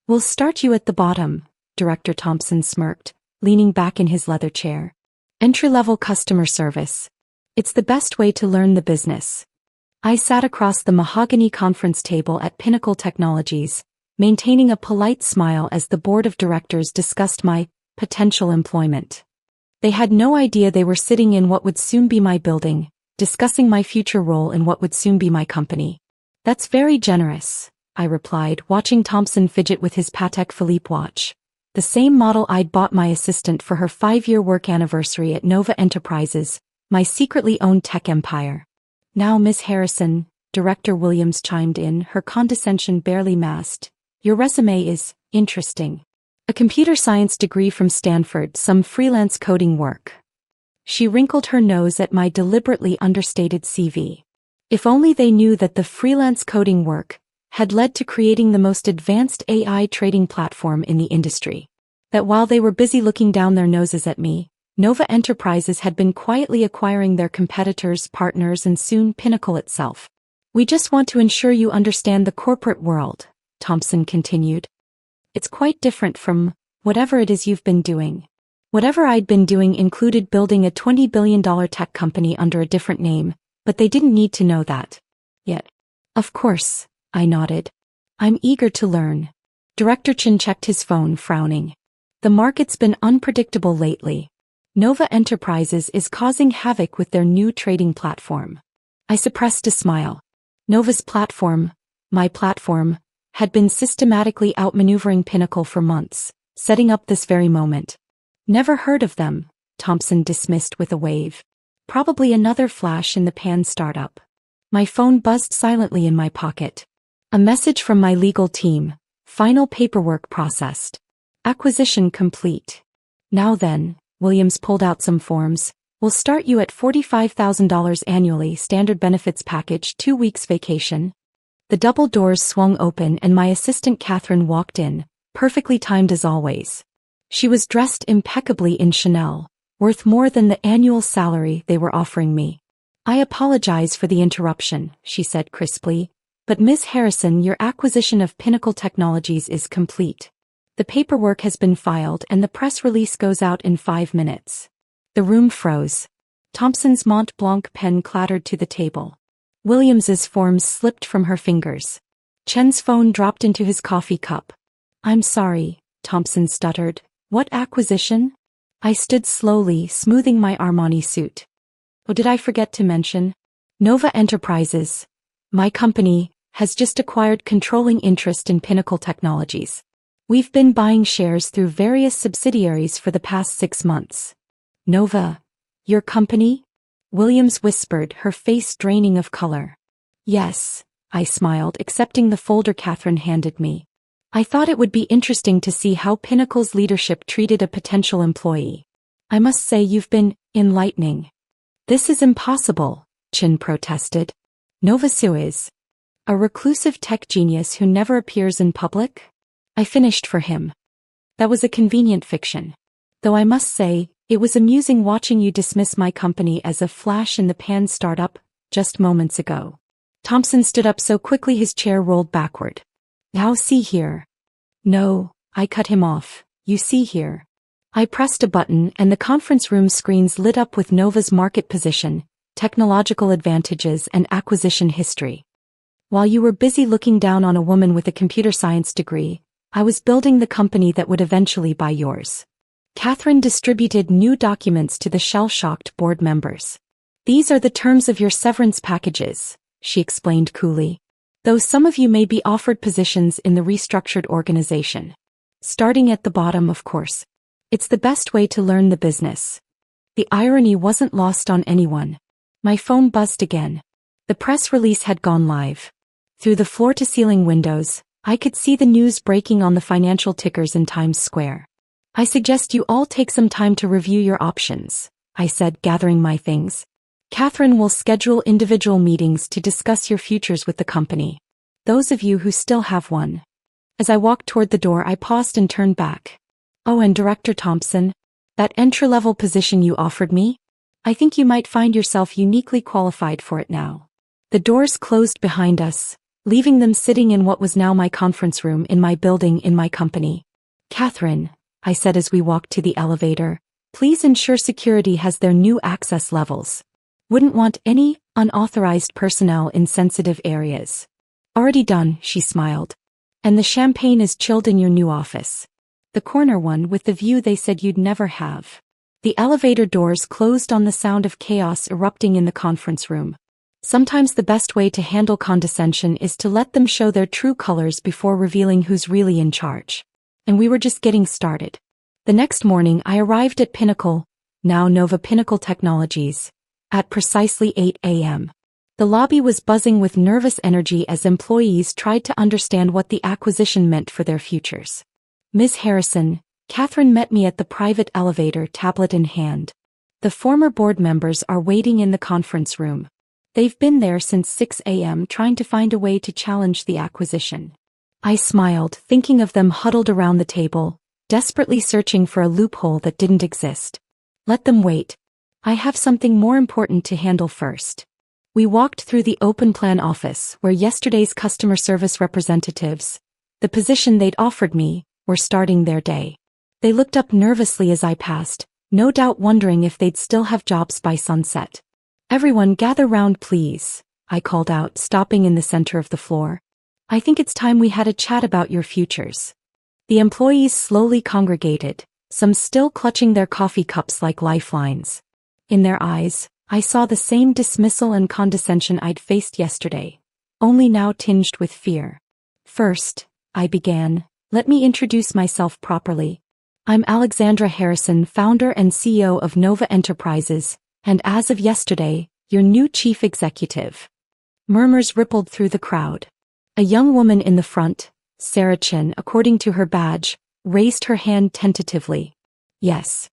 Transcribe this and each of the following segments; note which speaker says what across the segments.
Speaker 1: We'll start you at the bottom, Director Thompson smirked, leaning back in his leather chair. Entry-level customer service. It's the best way to learn the business. I sat across the mahogany conference table at Pinnacle Technologies, maintaining a polite smile as the board of directors discussed my potential employment. They had no idea they were sitting in what would soon be my building, discussing my future role in what would soon be my company. That's very generous, I replied, watching Thompson fidget with his Patek Philippe watch. The same model I'd bought my assistant for her 5-year work anniversary at Nova Enterprises, my secretly owned tech empire. Now, Miss Harrison, Director Williams chimed in, her condescension barely masked. Your resume is interesting. A computer science degree from Stanford, some freelance coding work. She wrinkled her nose at my deliberately understated CV. If only they knew that the freelance coding work had led to creating the most advanced AI trading platform in the industry. That while they were busy looking down their noses at me, Nova Enterprises had been quietly acquiring their competitors, partners, and soon Pinnacle itself. We just want to ensure you understand the corporate world, Thompson continued. It's quite different from whatever it is you've been doing. Whatever I'd been doing included building a $20 billion tech company under a different name, but they didn't need to know that. Yet. Of course, I nodded. I'm eager to learn. Director Chin checked his phone, frowning. The market's been unpredictable lately. Nova Enterprises is causing havoc with their new trading platform. I suppressed a smile. Nova's platform, my platform, had been systematically outmaneuvering Pinnacle for months, setting up this very moment. Never heard of them, Thompson dismissed with a wave. Probably another flash-in-the-pan startup. My phone buzzed silently in my pocket. A message from my legal team. Final paperwork processed. Acquisition complete. Now then, Williams pulled out some forms. We'll start you at $45,000 annually, standard benefits package, 2 weeks vacation. The double doors swung open and my assistant Catherine walked in, perfectly timed as always. She was dressed impeccably in Chanel, worth more than the annual salary they were offering me. I apologize for the interruption, she said crisply, but Ms. Harrison, your acquisition of Pinnacle Technologies is complete. The paperwork has been filed and the press release goes out in 5 minutes. The room froze. Thompson's Mont Blanc pen clattered to the table. Williams's forms slipped from her fingers. Chen's phone dropped into his coffee cup. I'm sorry, Thompson stuttered. What acquisition? I stood slowly, smoothing my Armani suit. Oh, did I forget to mention? Nova Enterprises, my company, has just acquired controlling interest in Pinnacle Technologies. We've been buying shares through various subsidiaries for the past 6 months. Nova, your company? Williams whispered, her face draining of color. Yes, I smiled, accepting the folder Catherine handed me. I thought it would be interesting to see how Pinnacle's leadership treated a potential employee. I must say you've been enlightening. This is impossible, Chin protested. Nova Su is a reclusive tech genius who never appears in public? I finished for him. That was a convenient fiction. Though I must say, it was amusing watching you dismiss my company as a flash-in-the-pan startup just moments ago. Thompson stood up so quickly his chair rolled backward. Now see here. No, I cut him off. You see here. I pressed a button and the conference room screens lit up with Nova's market position, technological advantages, and acquisition history. While you were busy looking down on a woman with a computer science degree, I was building the company that would eventually buy yours. Catherine distributed new documents to the shell-shocked board members. These are the terms of your severance packages, she explained coolly. Though some of you may be offered positions in the restructured organization. Starting at the bottom, of course. It's the best way to learn the business. The irony wasn't lost on anyone. My phone buzzed again. The press release had gone live. Through the floor-to-ceiling windows, I could see the news breaking on the financial tickers in Times Square. I suggest you all take some time to review your options, I said, gathering my things. Catherine will schedule individual meetings to discuss your futures with the company. Those of you who still have one. As I walked toward the door, I paused and turned back. Oh, and Director Thompson, that entry-level position you offered me? I think you might find yourself uniquely qualified for it now. The doors closed behind us, leaving them sitting in what was now my conference room in my building in my company. "Catherine," I said as we walked to the elevator, "please ensure security has their new access levels. Wouldn't want any unauthorized personnel in sensitive areas." "Already done," she smiled. "And the champagne is chilled in your new office. The corner one with the view they said you'd never have." The elevator doors closed on the sound of chaos erupting in the conference room. Sometimes the best way to handle condescension is to let them show their true colors before revealing who's really in charge. And we were just getting started. The next morning I arrived at Pinnacle, now Nova Pinnacle Technologies, at precisely 8 a.m. The lobby was buzzing with nervous energy as employees tried to understand what the acquisition meant for their futures. "Ms. Harrison," Catherine met me at the private elevator, tablet in hand. "The former board members are waiting in the conference room. They've been there since 6 a.m. trying to find a way to challenge the acquisition." I smiled, thinking of them huddled around the table, desperately searching for a loophole that didn't exist. "Let them wait. I have something more important to handle first." We walked through the open plan office where yesterday's customer service representatives, the position they'd offered me, were starting their day. They looked up nervously as I passed, no doubt wondering if they'd still have jobs by sunset. "Everyone gather round please," I called out, stopping in the center of the floor. "I think it's time we had a chat about your futures." The employees slowly congregated, some still clutching their coffee cups like lifelines. In their eyes, I saw the same dismissal and condescension I'd faced yesterday, only now tinged with fear. "First," I began, "let me introduce myself properly. I'm Alexandra Harrison, founder and CEO of Nova Enterprises, and as of yesterday, your new chief executive." Murmurs rippled through the crowd. A young woman in the front, Sarah Chin, according to her badge, raised her hand tentatively. "Yes."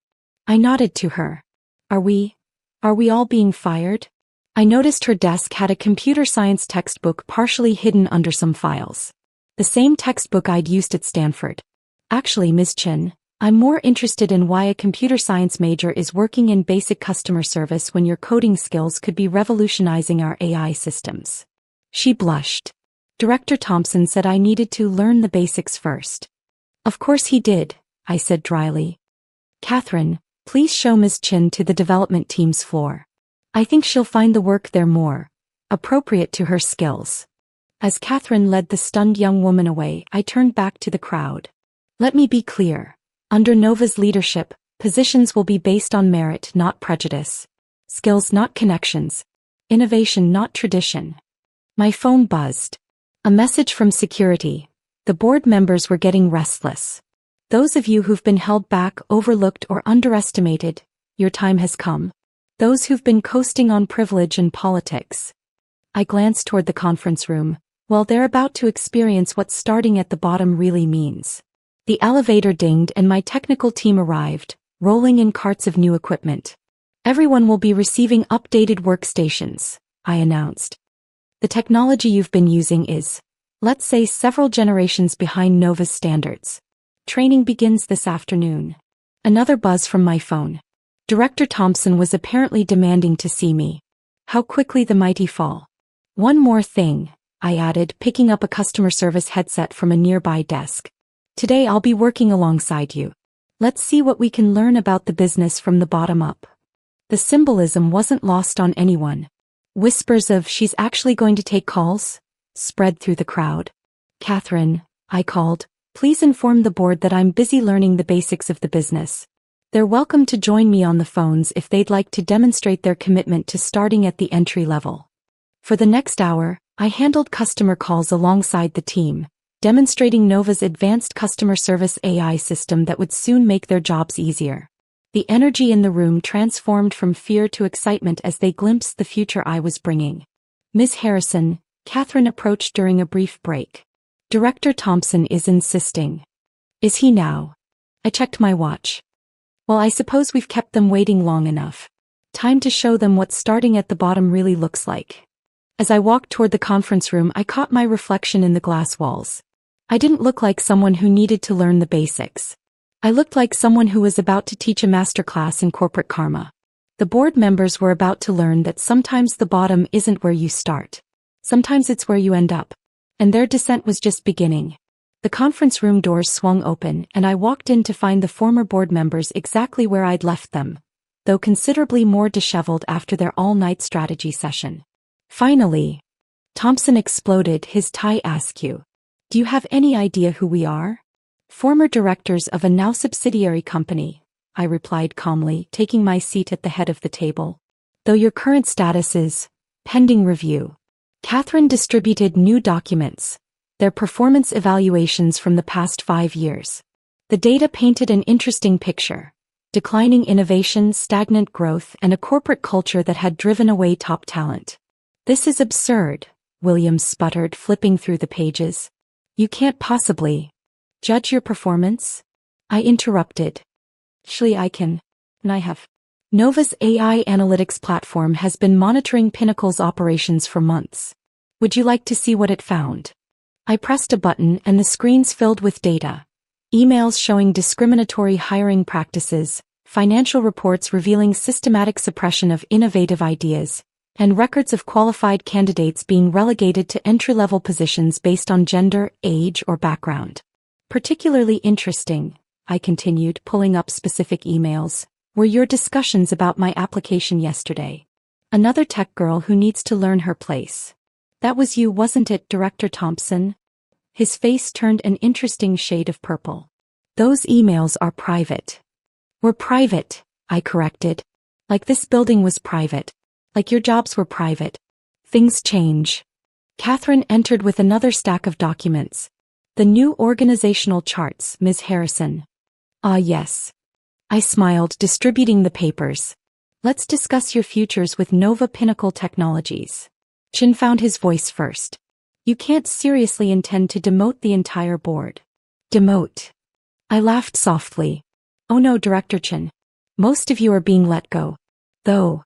Speaker 1: I nodded to her. Are we all being fired?" I noticed her desk had a computer science textbook partially hidden under some files. The same textbook I'd used at Stanford. "Actually, Ms. Chin, I'm more interested in why a computer science major is working in basic customer service when your coding skills could be revolutionizing our AI systems." She blushed. "Director Thompson said I needed to learn the basics first." "Of course he did," I said dryly. "Catherine, please show Ms. Chin to the development team's floor. I think she'll find the work there more appropriate to her skills." As Catherine led the stunned young woman away, I turned back to the crowd. "Let me be clear. Under Nova's leadership, positions will be based on merit, not prejudice. Skills, not connections. Innovation, not tradition." My phone buzzed. A message from security. The board members were getting restless. "Those of you who've been held back, overlooked, or underestimated, your time has come. Those who've been coasting on privilege and politics." I glanced toward the conference room. Well, they're about to experience what starting at the bottom really means. The elevator dinged and my technical team arrived, rolling in carts of new equipment. "Everyone will be receiving updated workstations," I announced. "The technology you've been using is, let's say, several generations behind Nova's standards. Training begins this afternoon." Another buzz from my phone. Director Thompson was apparently demanding to see me. How quickly the mighty fall. "One more thing," I added, picking up a customer service headset from a nearby desk. "Today I'll be working alongside you. Let's see what we can learn about the business from the bottom up." The symbolism wasn't lost on anyone. Whispers of "she's actually going to take calls" spread through the crowd. "Catherine," I called, "please inform the board that I'm busy learning the basics of the business. They're welcome to join me on the phones if they'd like to demonstrate their commitment to starting at the entry level." For the next hour, I handled customer calls alongside the team, demonstrating Nova's advanced customer service AI system that would soon make their jobs easier. The energy in the room transformed from fear to excitement as they glimpsed the future I was bringing. "Ms. Harrison," Catherine approached during a brief break. "Director Thompson is insisting." "Is he now?" I checked my watch. "Well, I suppose we've kept them waiting long enough. Time to show them what starting at the bottom really looks like." As I walked toward the conference room, I caught my reflection in the glass walls. I didn't look like someone who needed to learn the basics. I looked like someone who was about to teach a masterclass in corporate karma. The board members were about to learn that sometimes the bottom isn't where you start. Sometimes it's where you end up. And their descent was just beginning. The conference room doors swung open and I walked in to find the former board members exactly where I'd left them, though considerably more disheveled after their all-night strategy session. Finally, Thompson exploded, his tie askew. Do you have any idea who we are? Former directors of a now subsidiary company, I replied calmly, taking my seat at the head of the table. Though your current status is pending review. Catherine distributed new documents, their performance evaluations from the past 5 years. The data painted an interesting picture. Declining innovation, stagnant growth, and a corporate culture that had driven away top talent. This is absurd, Williams sputtered, flipping through the pages. You can't possibly judge your performance? I interrupted. Actually, I can. And I have. Nova's AI analytics platform has been monitoring Pinnacle's operations for months. Would you like to see what it found? I pressed a button and the screens filled with data. Emails showing discriminatory hiring practices, financial reports revealing systematic suppression of innovative ideas, and records of qualified candidates being relegated to entry-level positions based on gender, age, or background. Particularly interesting, I continued, pulling up specific emails, were your discussions about my application yesterday. Another tech girl who needs to learn her place. That was you, wasn't it, Director Thompson? His face turned an interesting shade of purple. Those emails are private. We're private, I corrected. Like this building was private. Like your jobs were private. Things change. Catherine entered with another stack of documents. The new organizational charts, Ms. Harrison. Ah, yes. I smiled, distributing the papers. Let's discuss your futures with Nova Pinnacle Technologies. Chin found his voice first. You can't seriously intend to demote the entire board. Demote. I laughed softly. Oh no, Director Chin. Most of you are being let go. Though.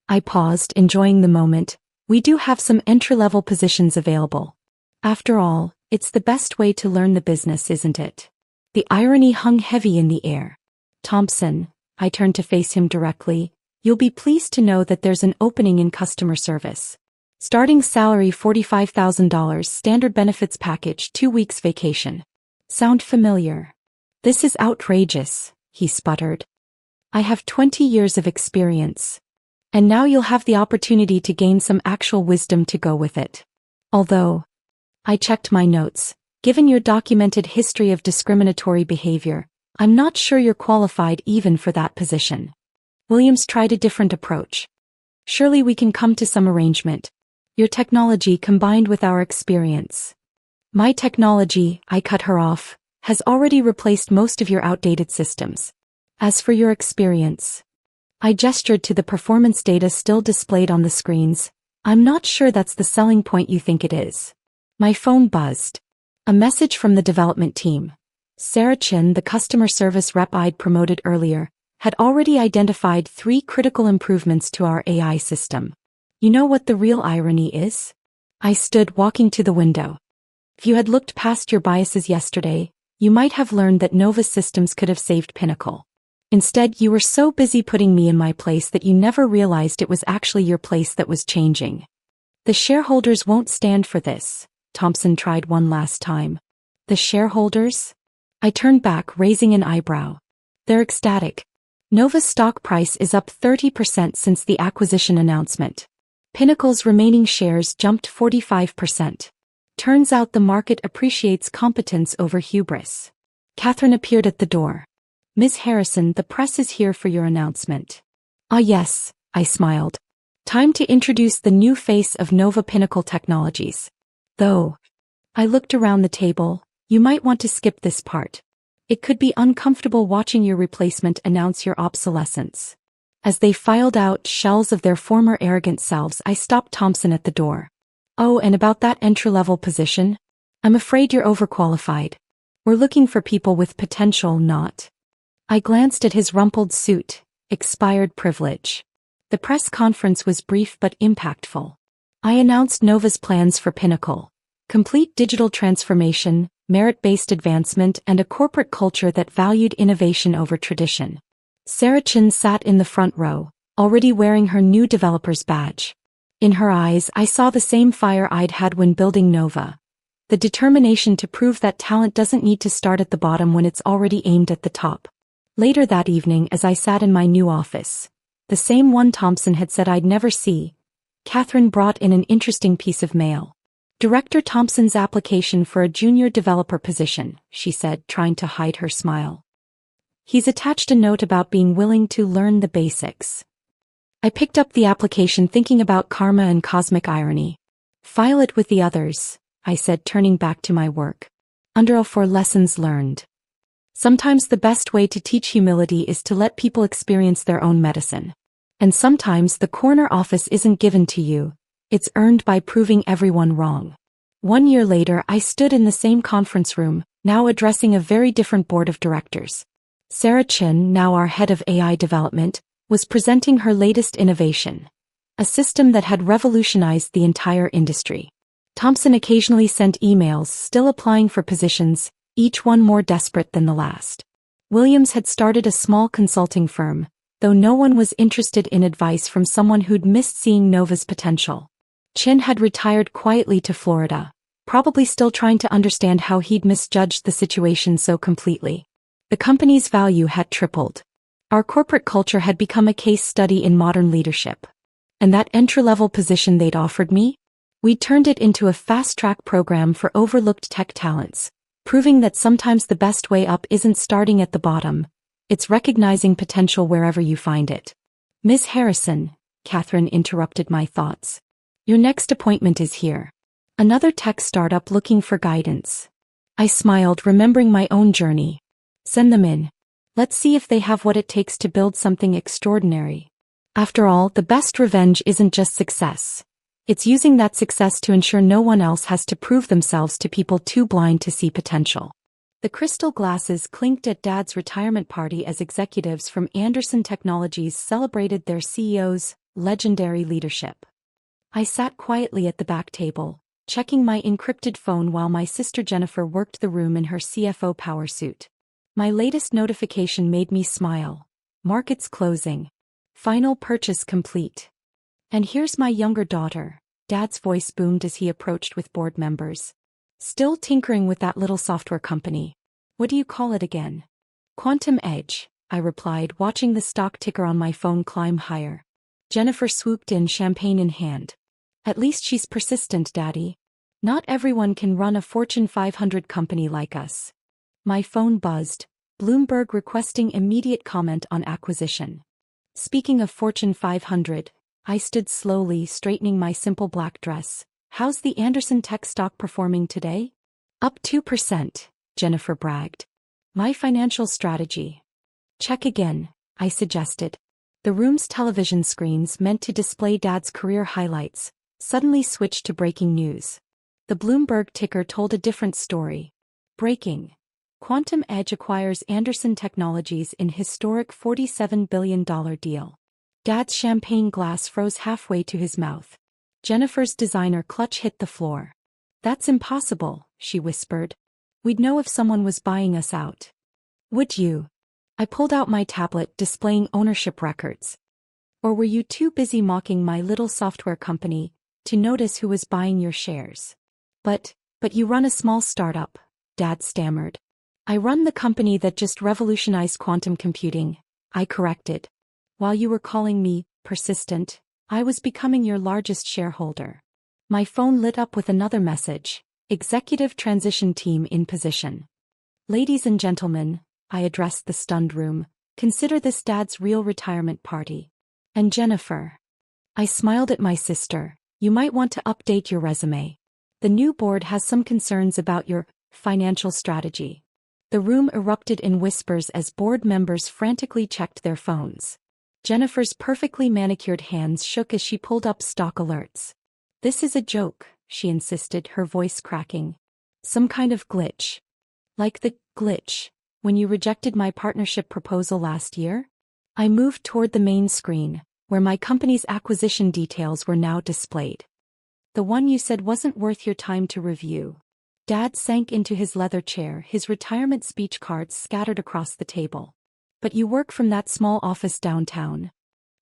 Speaker 1: I paused, enjoying the moment. We do have some entry-level positions available. After all, it's the best way to learn the business, isn't it? The irony hung heavy in the air. Thompson, I turned to face him directly, you'll be pleased to know that there's an opening in customer service. Starting salary $45,000, standard benefits package, 2 weeks vacation. Sound familiar? This is outrageous, he sputtered. I have 20 years of experience. And now you'll have the opportunity to gain some actual wisdom to go with it. Although, I checked my notes, given your documented history of discriminatory behavior, I'm not sure you're qualified even for that position. Williams tried a different approach. Surely we can come to some arrangement. Your technology combined with our experience. My technology, I cut her off, has already replaced most of your outdated systems. As for your experience, I gestured to the performance data still displayed on the screens. I'm not sure that's the selling point you think it is. My phone buzzed. A message from the development team. Sarah Chin, the customer service rep I'd promoted earlier, had already identified 3 critical improvements to our AI system. You know what the real irony is? I stood walking to the window. If you had looked past your biases yesterday, you might have learned that Nova's systems could have saved Pinnacle. Instead, you were so busy putting me in my place that you never realized it was actually your place that was changing. The shareholders won't stand for this, Thompson tried one last time. The shareholders? I turned back, raising an eyebrow. They're ecstatic. Nova's stock price is up 30% since the acquisition announcement. Pinnacle's remaining shares jumped 45%. Turns out the market appreciates competence over hubris. Catherine appeared at the door. Ms. Harrison, the press is here for your announcement. Ah yes, I smiled. Time to introduce the new face of Nova Pinnacle Technologies. Though, I looked around the table, you might want to skip this part. It could be uncomfortable watching your replacement announce your obsolescence. As they filed out shells of their former arrogant selves, I stopped Thompson at the door. Oh, and about that entry-level position? I'm afraid you're overqualified. We're looking for people with potential, not. I glanced at his rumpled suit, expired privilege. The press conference was brief but impactful. I announced Nova's plans for Pinnacle. Complete digital transformation, merit-based advancement, and a corporate culture that valued innovation over tradition. Sarah Chin sat in the front row, already wearing her new developer's badge. In her eyes, I saw the same fire I'd had when building Nova. The determination to prove that talent doesn't need to start at the bottom when it's already aimed at the top. Later that evening, as I sat in my new office, the same one Thompson had said I'd never see, Catherine brought in an interesting piece of mail. Director Thompson's application for a junior developer position, she said, trying to hide her smile. He's attached a note about being willing to learn the basics. I picked up the application thinking about karma and cosmic irony. File it with the others, I said, turning back to my work. Under 4 lessons learned. Sometimes the best way to teach humility is to let people experience their own medicine. And sometimes the corner office isn't given to you, it's earned by proving everyone wrong. 1 year later, I stood in the same conference room, now addressing a very different board of directors. Sarah Chin, now our head of AI development, was presenting her latest innovation, a system that had revolutionized the entire industry. Thompson occasionally sent emails, still applying for positions, each one more desperate than the last. Williams had started a small consulting firm, though no one was interested in advice from someone who'd missed seeing Nova's potential. Chin had retired quietly to Florida, probably still trying to understand how he'd misjudged the situation so completely. The company's value had tripled. Our corporate culture had become a case study in modern leadership. And that entry-level position they'd offered me? We'd turned it into a fast-track program for overlooked tech talents, proving that sometimes the best way up isn't starting at the bottom, it's recognizing potential wherever you find it. Ms. Harrison, Catherine interrupted my thoughts. Your next appointment is here. Another tech startup looking for guidance. I smiled, remembering my own journey. Send them in. Let's see if they have what it takes to build something extraordinary. After all, the best revenge isn't just success. It's using that success to ensure no one else has to prove themselves to people too blind to see potential. The crystal glasses clinked at Dad's retirement party as executives from Anderson Technologies celebrated their CEO's legendary leadership. I sat quietly at the back table, checking my encrypted phone while my sister Jennifer worked the room in her CFO power suit. My latest notification made me smile. Markets closing. Final purchase complete. And here's my younger daughter, Dad's voice boomed as he approached with board members. Still tinkering with that little software company. What do you call it again? Quantum Edge, I replied, watching the stock ticker on my phone climb higher. Jennifer swooped in, champagne in hand. At least she's persistent, Daddy. Not everyone can run a Fortune 500 company like us. My phone buzzed. Bloomberg requesting immediate comment on acquisition. Speaking of Fortune 500, I stood slowly, straightening my simple black dress. How's the Anderson Tech stock performing today? Up 2%, Jennifer bragged. My financial strategy. Check again, I suggested. The room's television screens, meant to display Dad's career highlights, suddenly switched to breaking news. The Bloomberg ticker told a different story. Breaking. Quantum Edge acquires Anderson Technologies in historic $47 billion deal. Dad's champagne glass froze halfway to his mouth. Jennifer's designer clutch hit the floor. That's impossible, she whispered. We'd know if someone was buying us out. Would you? I pulled out my tablet, displaying ownership records. Or were you too busy mocking my little software company to notice who was buying your shares? But you run a small startup, Dad stammered. I run the company that just revolutionized quantum computing, I corrected. While you were calling me persistent, I was becoming your largest shareholder. My phone lit up with another message. Executive transition team in position. Ladies and gentlemen, I addressed the stunned room, consider this Dad's real retirement party. And Jennifer. I smiled at my sister. You might want to update your resume. The new board has some concerns about your financial strategy. The room erupted in whispers as board members frantically checked their phones. Jennifer's perfectly manicured hands shook as she pulled up stock alerts. This is a joke, she insisted, her voice cracking. Some kind of glitch. Like the glitch when you rejected my partnership proposal last year? I moved toward the main screen, where my company's acquisition details were now displayed. The one you said wasn't worth your time to review. Dad sank into his leather chair, his retirement speech cards scattered across the table. But you work from that small office downtown.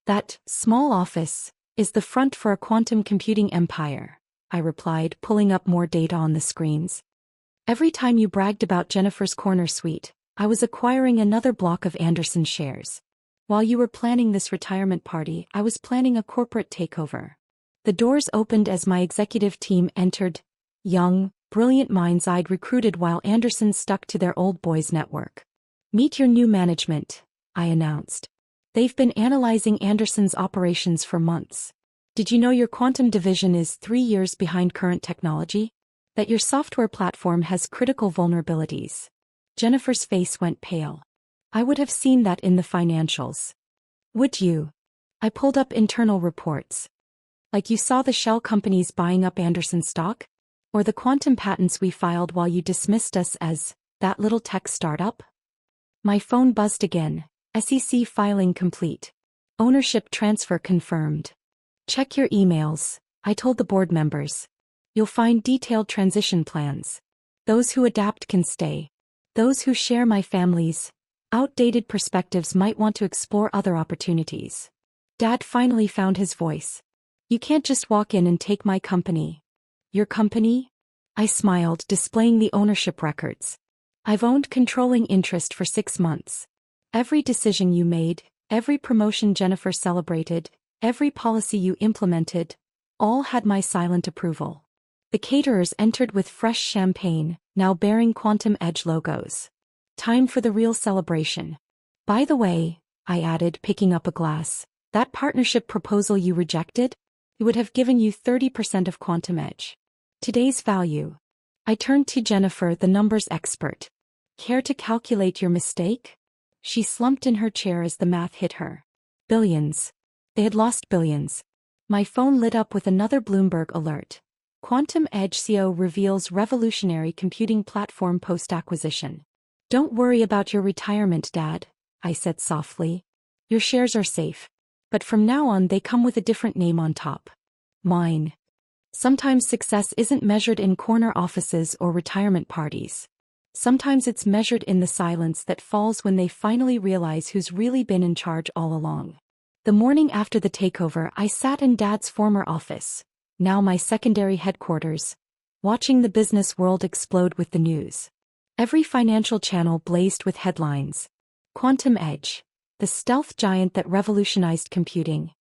Speaker 1: That small office is the front for a quantum computing empire. I replied, pulling up more data on the screens. Every time you bragged about Jennifer's corner suite, I was acquiring another block of Anderson shares. While you were planning this retirement party, I was planning a corporate takeover. The doors opened as my executive team entered. Young, brilliant minds I'd recruited while Anderson stuck to their old boys network. Meet your new management, I announced. They've been analyzing Anderson's operations for months. Did you know your quantum division is 3 years behind current technology? That your software platform has critical vulnerabilities? Jennifer's face went pale. I would have seen that in the financials. Would you? I pulled up internal reports. Like you saw the shell companies buying up Anderson stock? Or the quantum patents we filed while you dismissed us as that little tech startup? My phone buzzed again. SEC filing complete. Ownership transfer confirmed. Check your emails, I told the board members. You'll find detailed transition plans. Those who adapt can stay. Those who share my family's outdated perspectives might want to explore other opportunities. Dad finally found his voice. You can't just walk in and take my company. Your company? I smiled, displaying the ownership records. I've owned controlling interest for 6 months. Every decision you made, every promotion Jennifer celebrated, every policy you implemented, all had my silent approval. The caterers entered with fresh champagne, now bearing Quantum Edge logos. Time for the real celebration. By the way, I added, picking up a glass, that partnership proposal you rejected? It would have given you 30% of Quantum Edge. Today's value. I turned to Jennifer, the numbers expert. Care to calculate your mistake? She slumped in her chair as the math hit her. Billions. They had lost billions. My phone lit up with another Bloomberg alert. Quantum Edge CEO reveals revolutionary computing platform post-acquisition. Don't worry about your retirement, Dad, I said softly. Your shares are safe. But from now on they come with a different name on top. Mine. Sometimes success isn't measured in corner offices or retirement parties. Sometimes it's measured in the silence that falls when they finally realize who's really been in charge all along. The morning after the takeover, I sat in Dad's former office, now my secondary headquarters, watching the business world explode with the news. Every financial channel blazed with headlines. Quantum Edge, the stealth giant that revolutionized computing.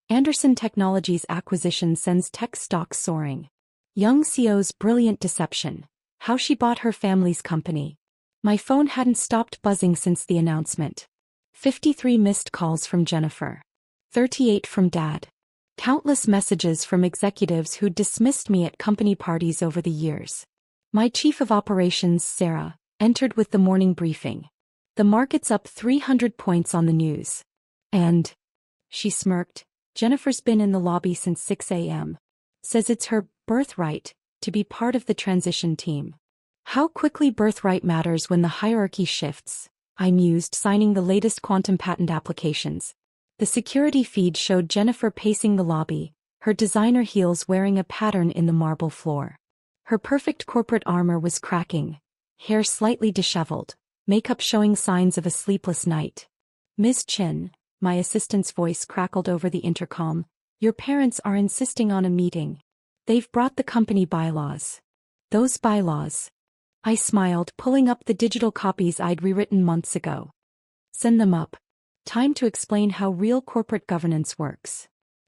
Speaker 1: Anderson Technologies' acquisition sends tech stocks soaring. Young CEO's brilliant deception. How she bought her family's company. My phone hadn't stopped buzzing since the announcement. 53 missed calls from Jennifer. 38 from Dad. Countless messages from executives who'd dismissed me at company parties over the years. My chief of operations, Sarah, entered with the morning briefing. The market's up 300 points on the news. And, she smirked, Jennifer's been in the lobby since 6 a.m. Says it's her birthright to be part of the transition team. How quickly birthright matters when the hierarchy shifts, I mused, signing the latest quantum patent applications. The security feed showed Jennifer pacing the lobby, her designer heels wearing a pattern in the marble floor. Her perfect corporate armor was cracking, hair slightly disheveled, makeup showing signs of a sleepless night. Ms. Chin, my assistant's voice crackled over the intercom, your parents are insisting on a meeting. They've brought the company bylaws. Those bylaws. I smiled, pulling up the digital copies I'd rewritten months ago. Send them up. Time to explain how real corporate governance works.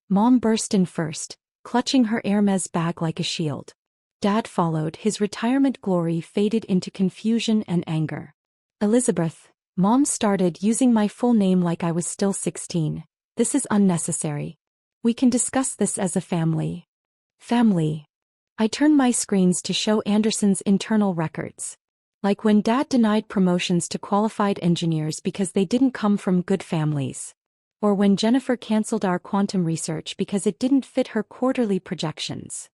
Speaker 1: Mom burst in first, clutching her Hermes bag like a shield. Dad followed, his retirement glory faded into confusion and anger. Elizabeth, Mom started, using my full name like I was still 16. This is unnecessary. We can discuss this as a family. Family. I turned my screens to show Anderson's internal records. Like when Dad denied promotions to qualified engineers because they didn't come from good families. Or when Jennifer canceled our quantum research because it didn't fit her quarterly projections.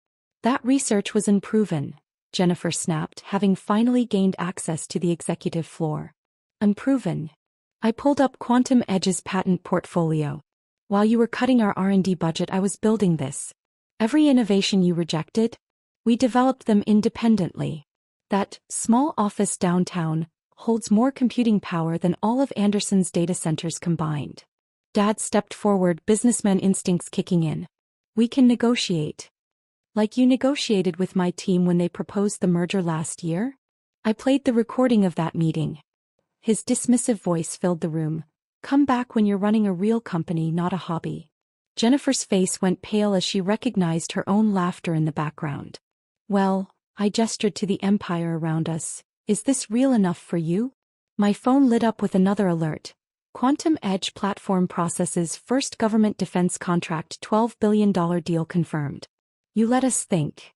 Speaker 1: That research was unproven, Jennifer snapped, having finally gained access to the executive floor. Unproven. I pulled up Quantum Edge's patent portfolio. While you were cutting our R&D budget, I was building this. Every innovation you rejected, we developed them independently. That small office downtown holds more computing power than all of Anderson's data centers combined. Dad stepped forward, businessman instincts kicking in. We can negotiate. Like you negotiated with my team when they proposed the merger last year? I played the recording of that meeting. His dismissive voice filled the room. Come back when you're running a real company, not a hobby. Jennifer's face went pale as she recognized her own laughter in the background. Well, I gestured to the empire around us. Is this real enough for you? My phone lit up with another alert. Quantum Edge Platform processes first government defense contract $12 billion deal confirmed. You let us think.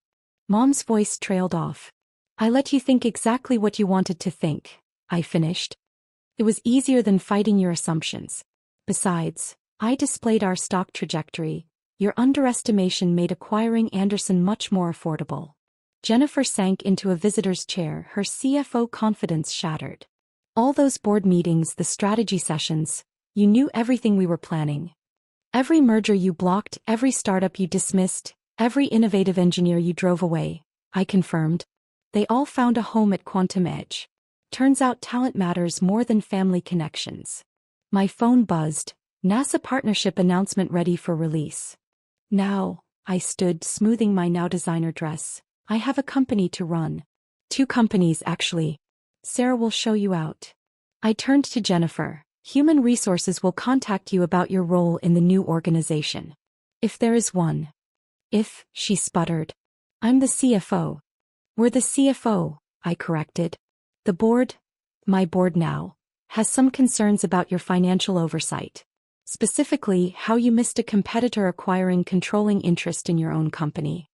Speaker 1: Mom's voice trailed off. I let you think exactly what you wanted to think, I finished. It was easier than fighting your assumptions. Besides, I displayed our stock trajectory. Your underestimation made acquiring Anderson much more affordable. Jennifer sank into a visitor's chair, her CFO confidence shattered. All those board meetings, the strategy sessions, you knew everything we were planning. Every merger you blocked, every startup you dismissed, every innovative engineer you drove away, I confirmed. They all found a home at Quantum Edge. Turns out talent matters more than family connections. My phone buzzed. NASA partnership announcement ready for release. Now, I stood, smoothing my now designer dress. I have a company to run. 2 companies, actually. Sarah will show you out. I turned to Jennifer. Human Resources will contact you about your role in the new organization. If there is one. If, she sputtered. I'm the CFO. We're the CFO, I corrected. The board, my board now, has some concerns about your financial oversight. Specifically, how you missed a competitor acquiring controlling interest in your own company.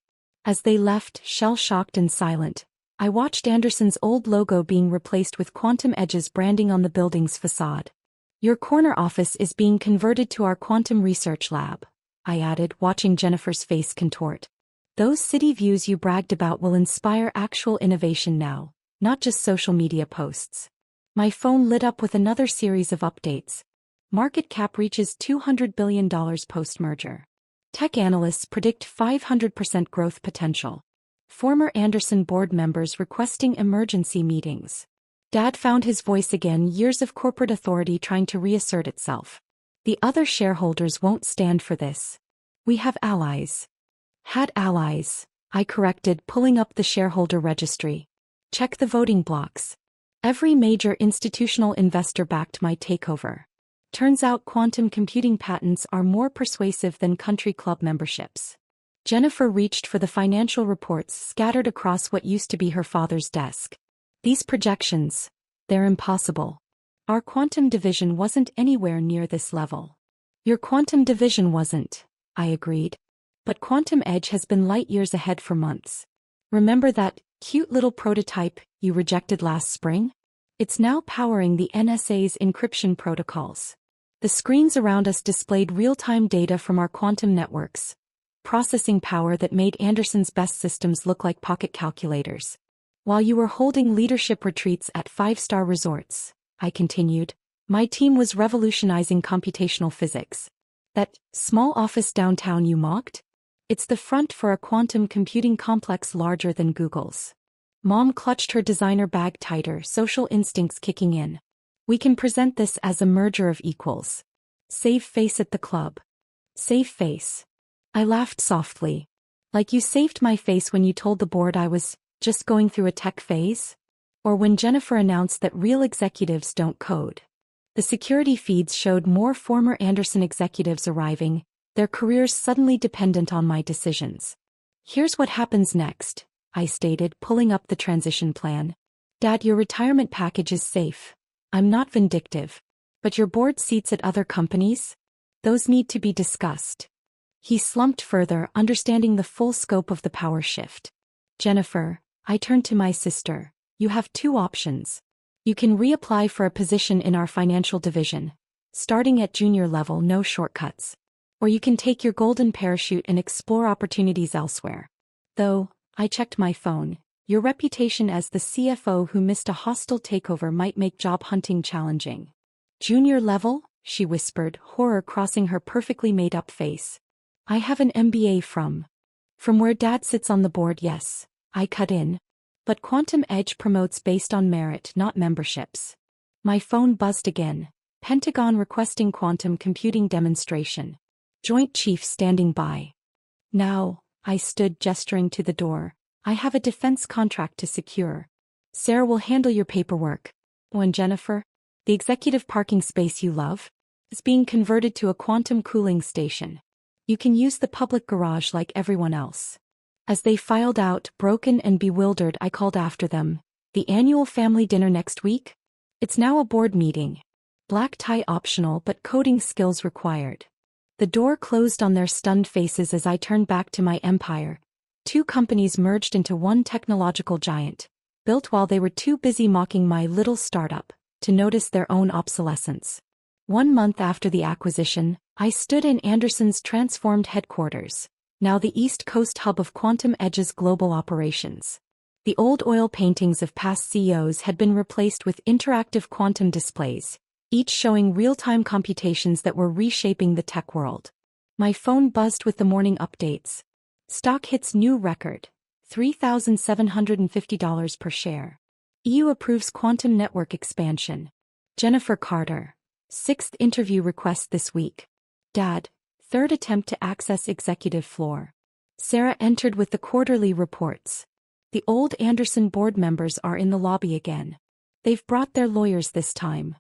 Speaker 1: As they left, shell-shocked and silent, I watched Anderson's old logo being replaced with Quantum Edge's branding on the building's facade. Your corner office is being converted to our quantum research lab, I added, watching Jennifer's face contort. Those city views you bragged about will inspire actual innovation now, not just social media posts. My phone lit up with another series of updates. Market cap reaches $200 billion post-merger. Tech analysts predict 500% growth potential. Former Anderson board members requesting emergency meetings. Dad found his voice again, years of corporate authority trying to reassert itself. The other shareholders won't stand for this. We have allies. Had allies, I corrected, pulling up the shareholder registry. Check the voting blocks. Every major institutional investor backed my takeover. Turns out quantum computing patents are more persuasive than country club memberships. Jennifer reached for the financial reports scattered across what used to be her father's desk. These projections, they're impossible. Our quantum division wasn't anywhere near this level. Your quantum division wasn't, I agreed. But Quantum Edge has been light years ahead for months. Remember that cute little prototype you rejected last spring? It's now powering the NSA's encryption protocols. The screens around us displayed real-time data from our quantum networks. Processing power that made Anderson's best systems look like pocket calculators. While you were holding leadership retreats at 5-star resorts, I continued, my team was revolutionizing computational physics. That small office downtown you mocked? It's the front for a quantum computing complex larger than Google's. Mom clutched her designer bag tighter, social instincts kicking in. We can present this as a merger of equals. Save face at the club. Save face. I laughed softly. Like you saved my face when you told the board I was just going through a tech phase? Or when Jennifer announced that real executives don't code. The security feeds showed more former Anderson executives arriving, their careers suddenly dependent on my decisions. Here's what happens next, I stated, pulling up the transition plan. Dad, your retirement package is safe. I'm not vindictive. But your board seats at other companies? Those need to be discussed. He slumped further, understanding the full scope of the power shift. Jennifer, I turned to my sister. You have 2 options. You can reapply for a position in our financial division. Starting at junior level, no shortcuts. Or you can take your golden parachute and explore opportunities elsewhere. Though, I checked my phone, your reputation as the CFO who missed a hostile takeover might make job hunting challenging. Junior level? She whispered, horror crossing her perfectly made-up face. I have an MBA from where Dad sits on the board, yes, I cut in. But Quantum Edge promotes based on merit, not memberships. My phone buzzed again. Pentagon requesting quantum computing demonstration. Joint Chiefs standing by. Now, I stood gesturing to the door. I have a defense contract to secure. Sarah will handle your paperwork. When Jennifer, the executive parking space you love, is being converted to a quantum cooling station. You can use the public garage like everyone else. As they filed out, broken and bewildered, I called after them. The annual family dinner next week? It's now a board meeting. Black tie optional but coding skills required. The door closed on their stunned faces as I turned back to my empire. Two companies merged into one technological giant, built while they were too busy mocking my little startup to notice their own obsolescence. 1 month after the acquisition, I stood in Anderson's transformed headquarters, now the East Coast hub of Quantum Edge's global operations. The old oil paintings of past CEOs had been replaced with interactive quantum displays, each showing real-time computations that were reshaping the tech world. My phone buzzed with the morning updates. Stock hits new record, $3,750 per share. EU approves quantum network expansion. Jennifer Carter, 6th interview request this week. Dad, 3rd attempt to access executive floor. Sarah entered with the quarterly reports. The old Anderson board members are in the lobby again. They've brought their lawyers this time.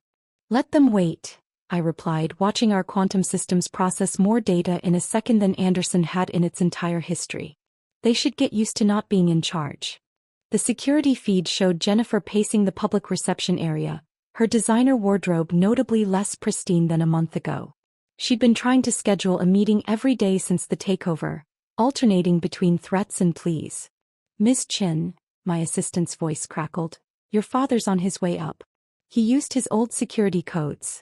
Speaker 1: Let them wait, I replied, watching our quantum systems process more data in a second than Anderson had in its entire history. They should get used to not being in charge. The security feed showed Jennifer pacing the public reception area, her designer wardrobe notably less pristine than a month ago. She'd been trying to schedule a meeting every day since the takeover, alternating between threats and pleas. Ms. Chin, my assistant's voice crackled, your father's on his way up. He used his old security codes.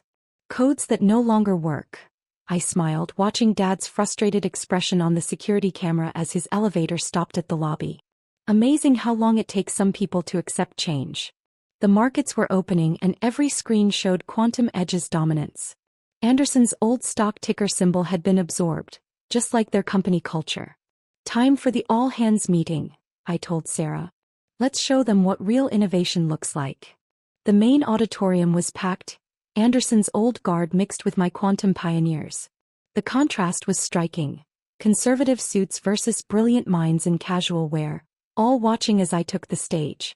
Speaker 1: Codes that no longer work. I smiled, watching Dad's frustrated expression on the security camera as his elevator stopped at the lobby. Amazing how long it takes some people to accept change. The markets were opening and every screen showed Quantum Edge's dominance. Anderson's old stock ticker symbol had been absorbed, just like their company culture. Time for the all-hands meeting, I told Sarah. Let's show them what real innovation looks like. The main auditorium was packed, Anderson's old guard mixed with my quantum pioneers. The contrast was striking. Conservative suits versus brilliant minds in casual wear, all watching as I took the stage.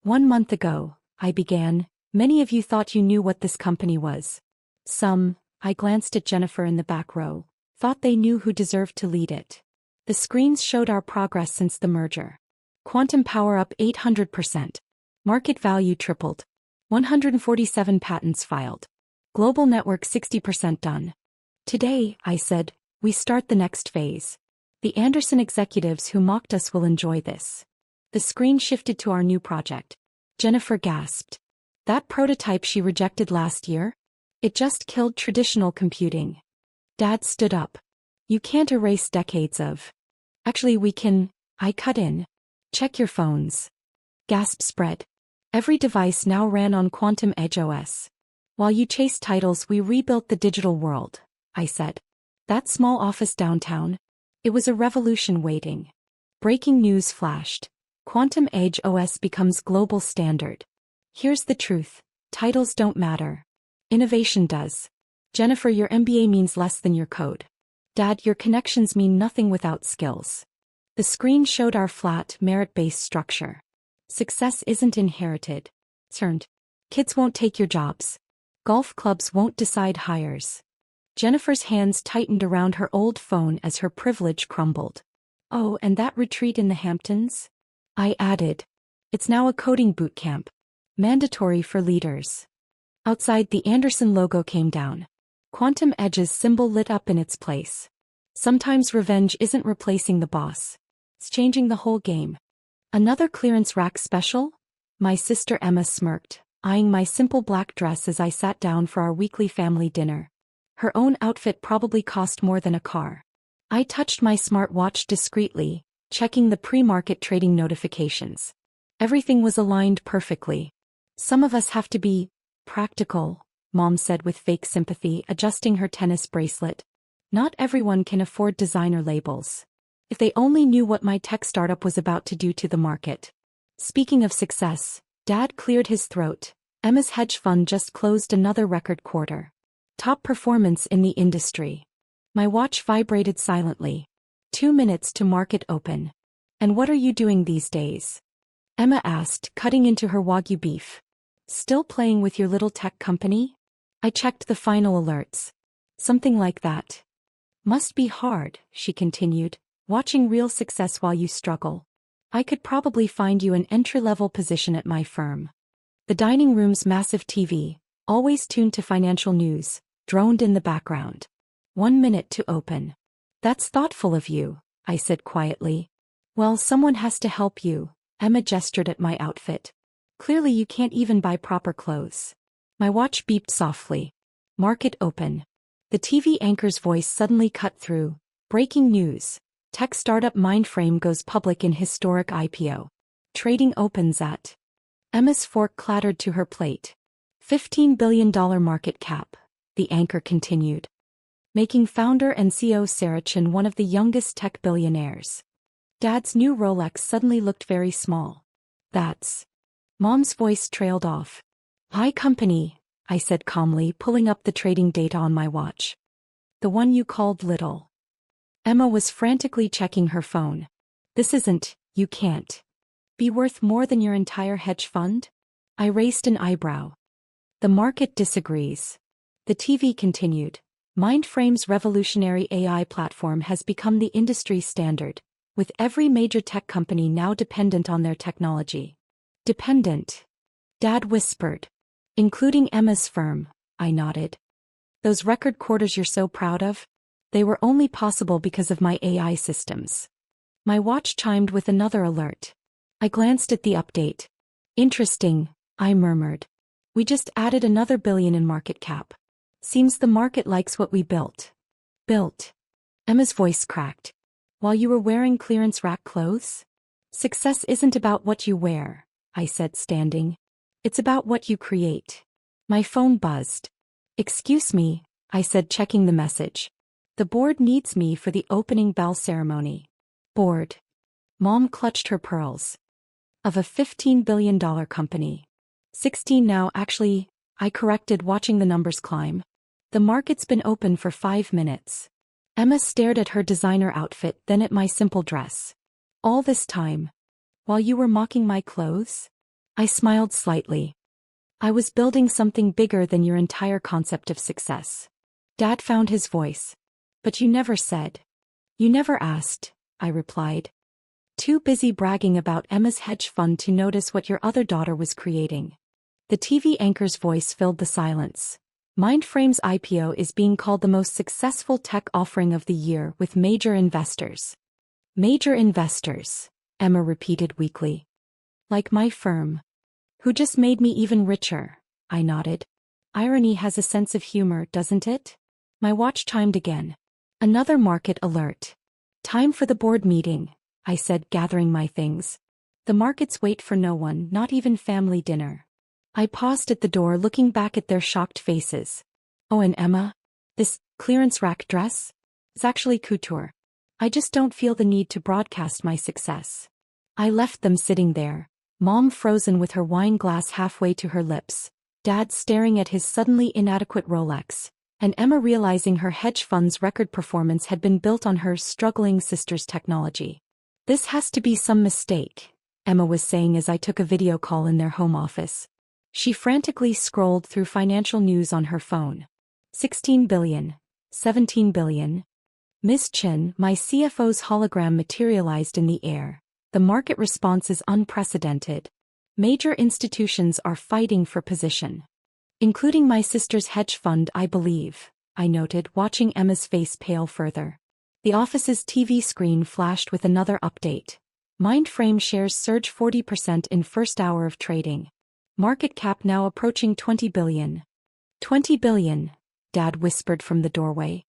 Speaker 1: 1 month ago, I began, many of you thought you knew what this company was. Some, I glanced at Jennifer in the back row, thought they knew who deserved to lead it. The screens showed our progress since the merger. Quantum power up 800%. Market value tripled. 147 patents filed. Global network 60% done. Today, I said, we start the next phase. The Anderson executives who mocked us will enjoy this. The screen shifted to our new project. Jennifer gasped. That prototype she rejected last year? It just killed traditional computing. Dad stood up. You can't erase decades of. Actually, we can, I cut in. Check your phones. Gasp spread. Every device now ran on Quantum Edge OS. While you chased titles, we rebuilt the digital world, I said. That small office downtown, it was a revolution waiting. Breaking news flashed. Quantum Edge OS becomes global standard. Here's the truth. Titles don't matter. Innovation does. Jennifer, your MBA means less than your code. Dad, your connections mean nothing without skills. The screen showed our flat, merit-based structure. Success isn't inherited. It's earned. Kids won't take your jobs. Golf clubs won't decide hires. Jennifer's hands tightened around her old phone as her privilege crumbled. Oh, and that retreat in the Hamptons? I added. It's now a coding boot camp. Mandatory for leaders. Outside, the Anderson logo came down. Quantum Edge's symbol lit up in its place. Sometimes revenge isn't replacing the boss. It's changing the whole game. Another clearance rack special? My sister Emma smirked, eyeing my simple black dress as I sat down for our weekly family dinner. Her own outfit probably cost more than a car. I touched my smartwatch discreetly, checking the pre-market trading notifications. Everything was aligned perfectly. Some of us have to be practical, Mom said with fake sympathy, adjusting her tennis bracelet. Not everyone can afford designer labels. If they only knew what my tech startup was about to do to the market. Speaking of success, Dad cleared his throat. Emma's hedge fund just closed another record quarter. Top performance in the industry. My watch vibrated silently. 2 minutes to market open. And what are you doing these days? Emma asked, cutting into her Wagyu beef. Still playing with your little tech company? I checked the final alerts. Something like that. Must be hard, she continued, watching real success while you struggle. I could probably find you an entry-level position at my firm. The dining room's massive TV, always tuned to financial news, droned in the background. 1 minute to open. That's thoughtful of you, I said quietly. Well, someone has to help you, Emma gestured at my outfit. Clearly you can't even buy proper clothes. My watch beeped softly. Market open. The TV anchor's voice suddenly cut through. Breaking news. Tech startup Mindframe goes public in historic IPO. Trading opens at. Emma's fork clattered to her plate. $15 billion market cap, the anchor continued. Making founder and CEO Sarah Chin one of the youngest tech billionaires. Dad's new Rolex suddenly looked very small. That's. Mom's voice trailed off. Hi company, I said calmly, pulling up the trading data on my watch. The one you called little. Emma was frantically checking her phone. This isn't, you can't. Be worth more than your entire hedge fund? I raised an eyebrow. The market disagrees. The TV continued. Mindframe's revolutionary AI platform has become the industry standard, with every major tech company now dependent on their technology. Dependent. Dad whispered. Including Emma's firm, I nodded. Those record quarters you're so proud of? They were only possible because of my AI systems. My watch chimed with another alert. I glanced at the update. Interesting, I murmured. We just added another billion in market cap. Seems the market likes what we built. Built. Emma's voice cracked. While you were wearing clearance rack clothes? Success isn't about what you wear, I said, standing. It's about what you create. My phone buzzed. Excuse me, I said, checking the message. The board needs me for the opening bell ceremony. Board. Mom clutched her pearls. Of a $15 billion company. 16 now, actually, I corrected, watching the numbers climb. The market's been open for 5 minutes. Emma stared at her designer outfit, then at my simple dress. All this time. While you were mocking my clothes? I smiled slightly. I was building something bigger than your entire concept of success. Dad found his voice. But you never said. You never asked, I replied. Too busy bragging about Emma's hedge fund to notice what your other daughter was creating. The TV anchor's voice filled the silence. Mindframe's IPO is being called the most successful tech offering of the year with major investors. Major investors, Emma repeated weakly. Like my firm. Who just made me even richer, I nodded. Irony has a sense of humor, doesn't it? My watch chimed again. Another market alert. Time for the board meeting, I said, gathering my things. The markets wait for no one, not even family dinner. I paused at the door, looking back at their shocked faces. Oh, and Emma? This clearance rack dress? It's actually couture. I just don't feel the need to broadcast my success. I left them sitting there, Mom frozen with her wine glass halfway to her lips, Dad staring at his suddenly inadequate Rolex, and Emma realizing her hedge fund's record performance had been built on her struggling sister's technology. This has to be some mistake, Emma was saying as I took a video call in their home office. She frantically scrolled through financial news on her phone. 16 billion. 17 billion. Miss Chin, my CFO's hologram materialized in the air. The market response is unprecedented. Major institutions are fighting for position. Including my sister's hedge fund, I believe, I noted, watching Emma's face pale further. The office's TV screen flashed with another update. Mindframe shares surge 40% in first hour of trading. Market cap now approaching 20 billion. 20 billion, Dad whispered from the doorway.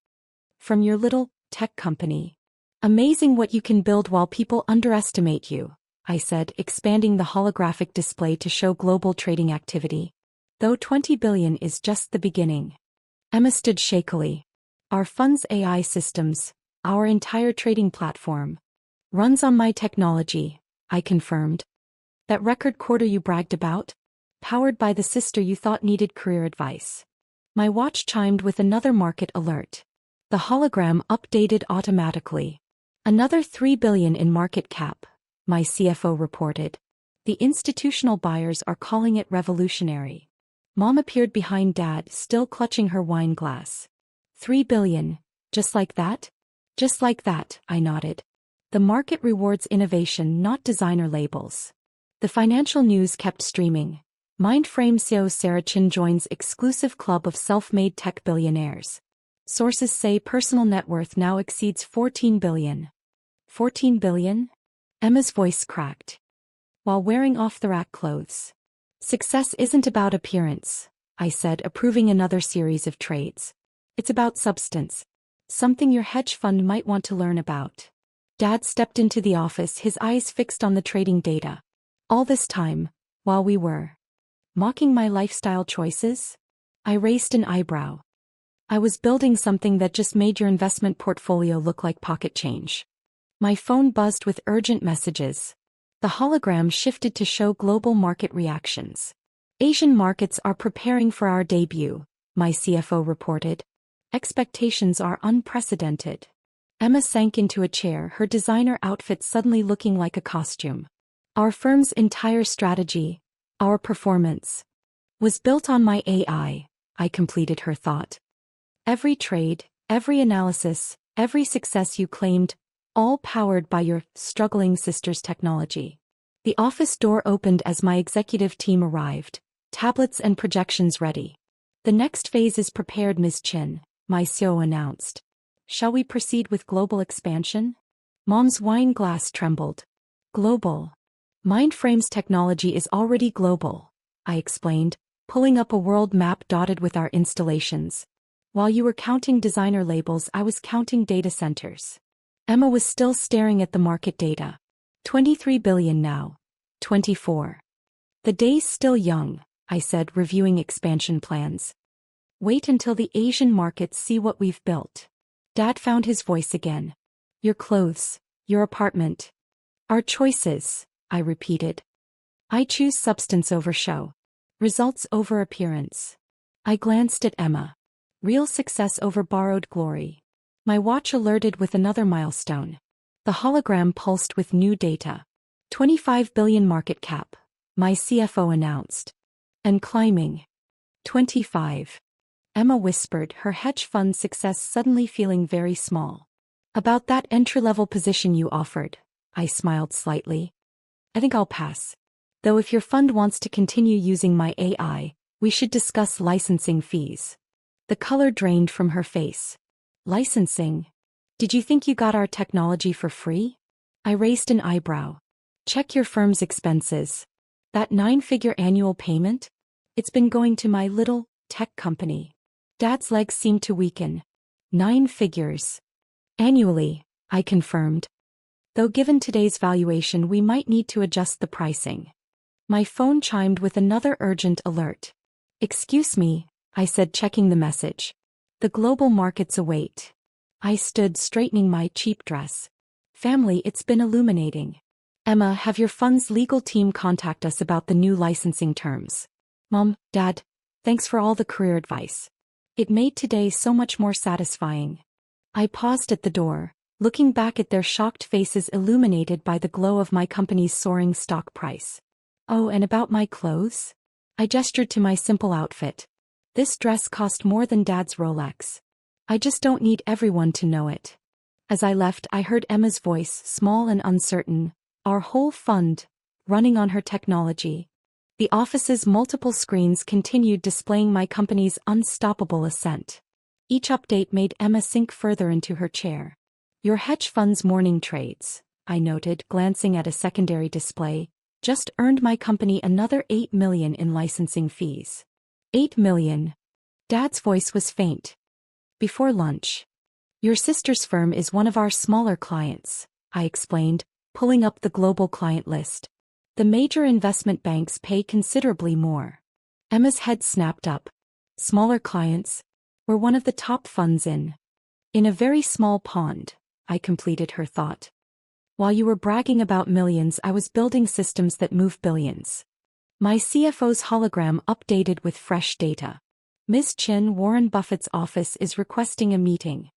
Speaker 1: From your little tech company. Amazing what you can build while people underestimate you, I said, expanding the holographic display to show global trading activity. Though 20 billion is just the beginning. Emma stood shakily. Our fund's AI systems, our entire trading platform, runs on my technology, I confirmed. That record quarter you bragged about? Powered by the sister you thought needed career advice. My watch chimed with another market alert. The hologram updated automatically. Another 3 billion in market cap, my CFO reported. The institutional buyers are calling it revolutionary. Mom appeared behind Dad, still clutching her wine glass. 3 billion, just like that? Just like that, I nodded. The market rewards innovation, not designer labels. The financial news kept streaming. Mindframe CEO Sarah Chin joins exclusive club of self-made tech billionaires. Sources say personal net worth now exceeds 14 billion. 14 billion? Emma's voice cracked. While wearing off-the-rack clothes. Success isn't about appearance, I said, approving another series of trades. It's about substance. Something your hedge fund might want to learn about. Dad stepped into the office, his eyes fixed on the trading data. All this time, while we were mocking my lifestyle choices, I raised an eyebrow. I was building something that just made your investment portfolio look like pocket change. My phone buzzed with urgent messages. The hologram shifted to show global market reactions. Asian markets are preparing for our debut, my CFO reported. Expectations are unprecedented. Emma sank into a chair, her designer outfit suddenly looking like a costume. Our firm's entire strategy, our performance, was built on my AI, I completed her thought. Every trade, every analysis, every success you claimed, all powered by your struggling sister's technology. The office door opened as my executive team arrived, tablets and projections ready. The next phase is prepared, Ms. Chin, my CEO announced. Shall we proceed with global expansion? Mom's wine glass trembled. Global. Mindframe's technology is already global, I explained, pulling up a world map dotted with our installations. While you were counting designer labels, I was counting data centers. Emma was still staring at the market data. 23 billion now. 24. The day's still young, I said, reviewing expansion plans. Wait until the Asian markets see what we've built. Dad found his voice again. Your clothes, your apartment. Our choices, I repeated. I choose substance over show. Results over appearance. I glanced at Emma. Real success over borrowed glory. My watch alerted with another milestone. The hologram pulsed with new data. 25 billion market cap, my CFO announced. And climbing. 25. Emma whispered, her hedge fund success suddenly feeling very small. About that entry-level position you offered, I smiled slightly. I think I'll pass. Though if your fund wants to continue using my AI, we should discuss licensing fees. The color drained from her face. Licensing? Did you think you got our technology for free? I raised an eyebrow. Check your firm's expenses. That 9-figure annual payment? It's been going to my little tech company. Dad's legs seemed to weaken. 9 figures. Annually, I confirmed. Though given today's valuation, we might need to adjust the pricing. My phone chimed with another urgent alert. Excuse me, I said, checking the message. The global markets await. I stood, straightening my cheap dress. Family, it's been illuminating. Emma, have your fund's legal team contact us about the new licensing terms. Mom, Dad, thanks for all the career advice. It made today so much more satisfying. I paused at the door, looking back at their shocked faces illuminated by the glow of my company's soaring stock price. Oh, and about my clothes? I gestured to my simple outfit. This dress cost more than Dad's Rolex. I just don't need everyone to know it. As I left, I heard Emma's voice, small and uncertain. Our whole fund, running on her technology. The office's multiple screens continued displaying my company's unstoppable ascent. Each update made Emma sink further into her chair. Your hedge fund's morning trades, I noted, glancing at a secondary display, just earned my company another 8 million in licensing fees. 8 million. Dad's voice was faint. Before lunch. Your sister's firm is one of our smaller clients, I explained, pulling up the global client list. The major investment banks pay considerably more. Emma's head snapped up. Smaller clients? We're one of the top funds in a very small pond, I completed her thought. While you were bragging about millions, I was building systems that move billions. My CFO's hologram updated with fresh data. Ms. Chin, Warren Buffett's office is requesting a meeting.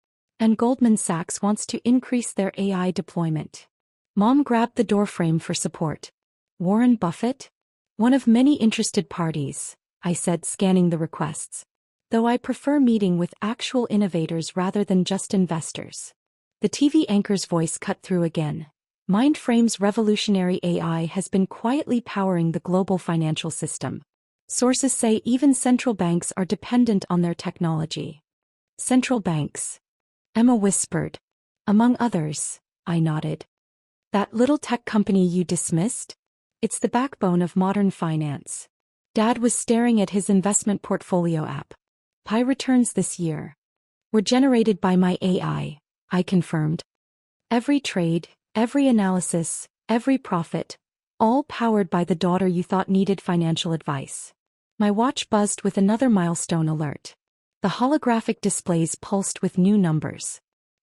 Speaker 1: And Goldman Sachs wants to increase their AI deployment. Mom grabbed the doorframe for support. Warren Buffett? One of many interested parties, I said, scanning the requests. Though I prefer meeting with actual innovators rather than just investors. The TV anchor's voice cut through again. Mindframe's revolutionary AI has been quietly powering the global financial system. Sources say even central banks are dependent on their technology. Central banks? Emma whispered. Among others, I nodded. That little tech company you dismissed? It's the backbone of modern finance. Dad was staring at his investment portfolio app. Pi returns this year were generated by my AI, I confirmed. Every trade, every analysis, every profit, all powered by the daughter you thought needed financial advice. My watch buzzed with another milestone alert. The holographic displays pulsed with new numbers.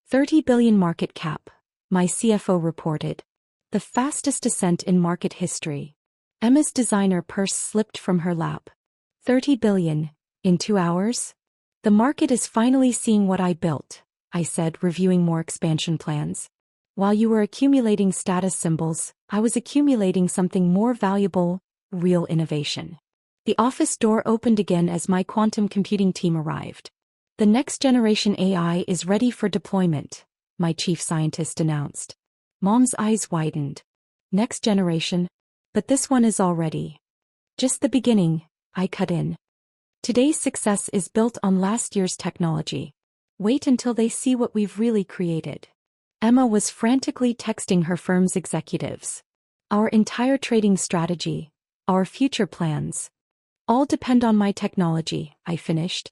Speaker 1: 30 billion market cap, my CFO reported. The fastest ascent in market history. Emma's designer purse slipped from her lap. 30 billion, in 2 hours? The market is finally seeing what I built, I said, reviewing more expansion plans. While you were accumulating status symbols, I was accumulating something more valuable, real innovation. The office door opened again as my quantum computing team arrived. The next generation AI is ready for deployment, my chief scientist announced. Mom's eyes widened. Next generation? But this one is already. Just the beginning, I cut in. Today's success is built on last year's technology. Wait until they see what we've really created. Emma was frantically texting her firm's executives. Our entire trading strategy, our future plans, all depend on my technology, I finished.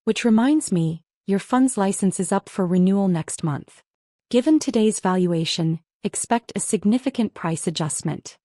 Speaker 1: Which reminds me, your fund's license is up for renewal next month. Given today's valuation, expect a significant price adjustment.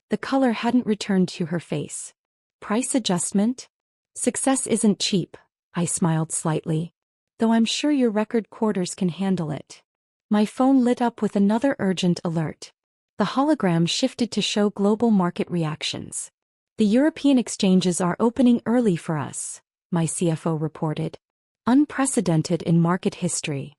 Speaker 1: The color hadn't returned to her face. Price adjustment? Success isn't cheap, I smiled slightly. Though I'm sure your record quarters can handle it. My phone lit up with another urgent alert. The hologram shifted to show global market reactions. The European exchanges are opening early for us, my CFO reported. Unprecedented in market history.